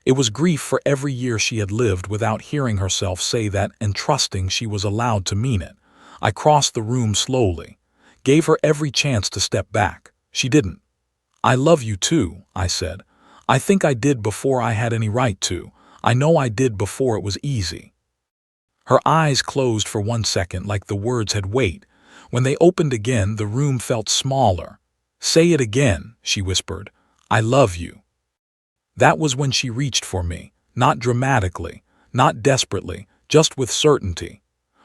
It was grief for every year she had lived without hearing herself say that and trusting she was allowed to mean it. I crossed the room slowly, gave her every chance to step back. She didn't. "I love you too," I said. "I think I did before I had any right to. I know I did before it was easy." Her eyes closed for 1 second like the words had weight. When they opened again, the room felt smaller. "Say it again," she whispered. "I love you." That was when she reached for me, not dramatically, not desperately, just with certainty.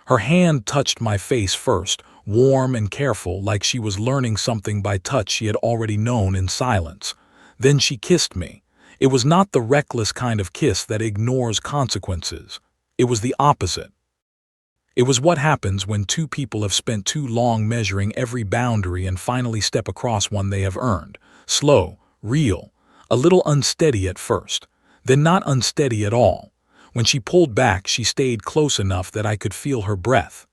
Her hand touched my face first, warm and careful, like she was learning something by touch she had already known in silence. Then she kissed me. It was not the reckless kind of kiss that ignores consequences. It was the opposite. It was what happens when two people have spent too long measuring every boundary and finally step across one they have earned. Slow, real, a little unsteady at first, then not unsteady at all. When she pulled back, she stayed close enough that I could feel her breath.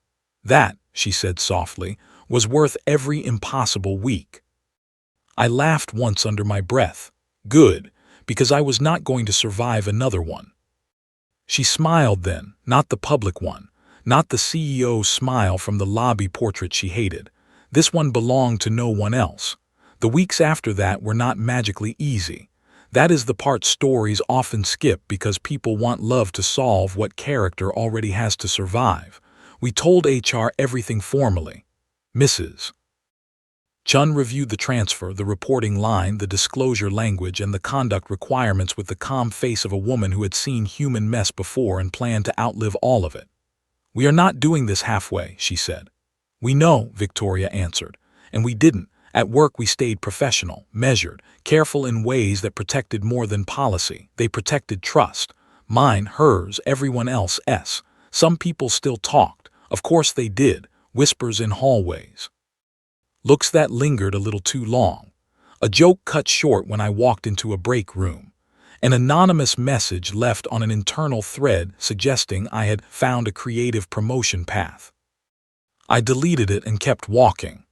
That, she said softly, was worth every impossible week. I laughed once under my breath. Good, because I was not going to survive another one. She smiled then, not the public one, not the CEO's smile from the lobby portrait she hated. This one belonged to no one else. The weeks after that were not magically easy. That is the part stories often skip because people want love to solve what character already has to survive. We told HR everything formally. Mrs. Chun reviewed the transfer, the reporting line, the disclosure language, and the conduct requirements with the calm face of a woman who had seen human mess before and planned to outlive all of it. We are not doing this halfway, she said. We know, Victoria answered, and we didn't. At work we stayed professional, measured, careful in ways that protected more than policy. They protected trust. Mine, hers, everyone else's. Some people still talked. Of course they did. Whispers in hallways. Looks that lingered a little too long. A joke cut short when I walked into a break room. An anonymous message left on an internal thread suggesting I had found a creative promotion path. I deleted it and kept walking.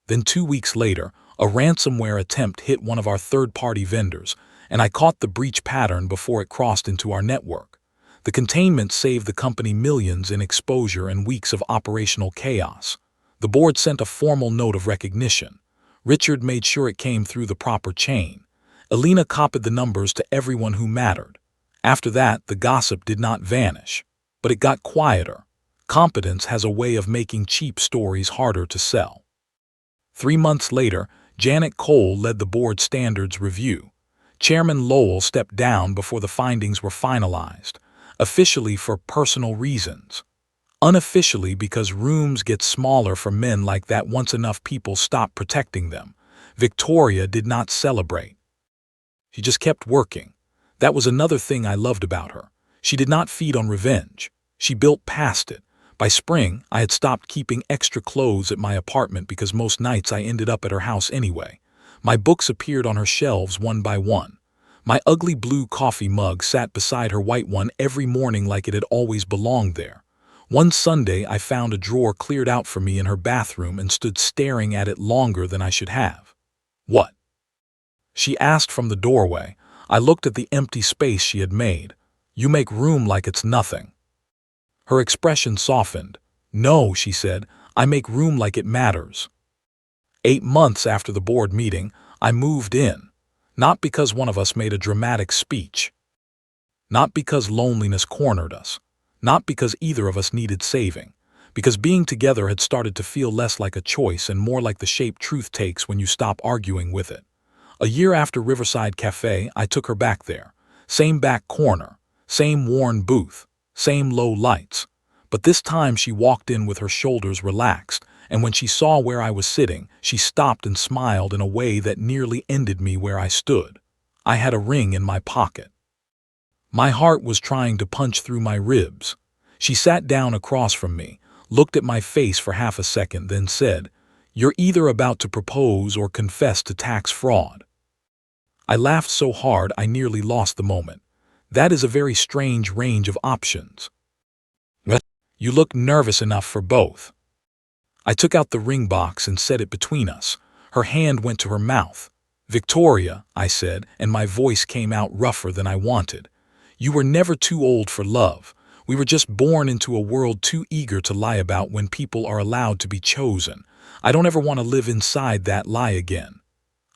Then 2 weeks later, a ransomware attempt hit one of our third-party vendors, and I caught the breach pattern before it crossed into our network. The containment saved the company millions in exposure and weeks of operational chaos. The board sent a formal note of recognition. Richard made sure it came through the proper chain. Alina copied the numbers to everyone who mattered. After that, the gossip did not vanish, but it got quieter. Competence has a way of making cheap stories harder to sell. 3 months later, Janet Cole led the board standards review. Chairman Lowell stepped down before the findings were finalized, officially for personal reasons. Unofficially because rooms get smaller for men like that once enough people stop protecting them. Victoria did not celebrate. She just kept working. That was another thing I loved about her. She did not feed on revenge. She built past it. By spring, I had stopped keeping extra clothes at my apartment because most nights I ended up at her house anyway. My books appeared on her shelves one by one. My ugly blue coffee mug sat beside her white one every morning like it had always belonged there. One Sunday, I found a drawer cleared out for me in her bathroom and stood staring at it longer than I should have. What? She asked from the doorway. I looked at the empty space she had made. You make room like it's nothing. Her expression softened. No, she said, I make room like it matters. 8 months after the board meeting, I moved in. Not because one of us made a dramatic speech. Not because loneliness cornered us. Not because either of us needed saving. Because being together had started to feel less like a choice and more like the shape truth takes when you stop arguing with it. A year after Riverside Cafe, I took her back there. Same back corner. Same worn booth. Same low lights. But this time she walked in with her shoulders relaxed, and when she saw where I was sitting, she stopped and smiled in a way that nearly ended me where I stood. I had a ring in my pocket. My heart was trying to punch through my ribs. She sat down across from me, looked at my face for half a second, then said, You're either about to propose or confess to tax fraud. I laughed so hard I nearly lost the moment. That is a very strange range of options. You look nervous enough for both. I took out the ring box and set it between us. Her hand went to her mouth. Victoria, I said, and my voice came out rougher than I wanted. You were never too old for love. We were just born into a world too eager to lie about when people are allowed to be chosen. I don't ever want to live inside that lie again.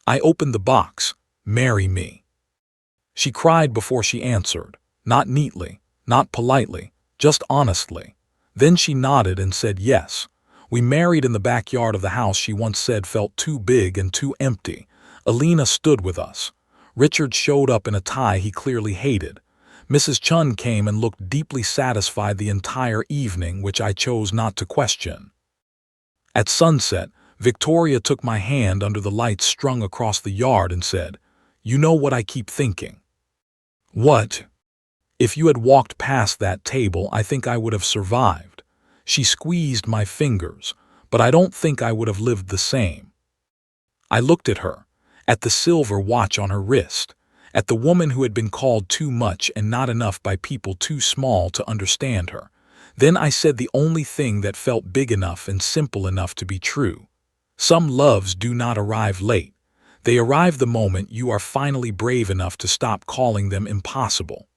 I opened the box. Marry me. She cried before she answered, not neatly, not politely, just honestly. Then she nodded and said yes. We married in the backyard of the house she once said felt too big and too empty. Alina stood with us. Richard showed up in a tie he clearly hated. Mrs. Chun came and looked deeply satisfied the entire evening, which I chose not to question. At sunset, Victoria took my hand under the lights strung across the yard and said, "You know what I keep thinking." "What?" "If you had walked past that table, I think I would have survived." She squeezed my fingers, but I don't think I would have lived the same. I looked at her, at the silver watch on her wrist, at the woman who had been called too much and not enough by people too small to understand her. Then I said the only thing that felt big enough and simple enough to be true. Some loves do not arrive late. They arrive the moment you are finally brave enough to stop calling them impossible.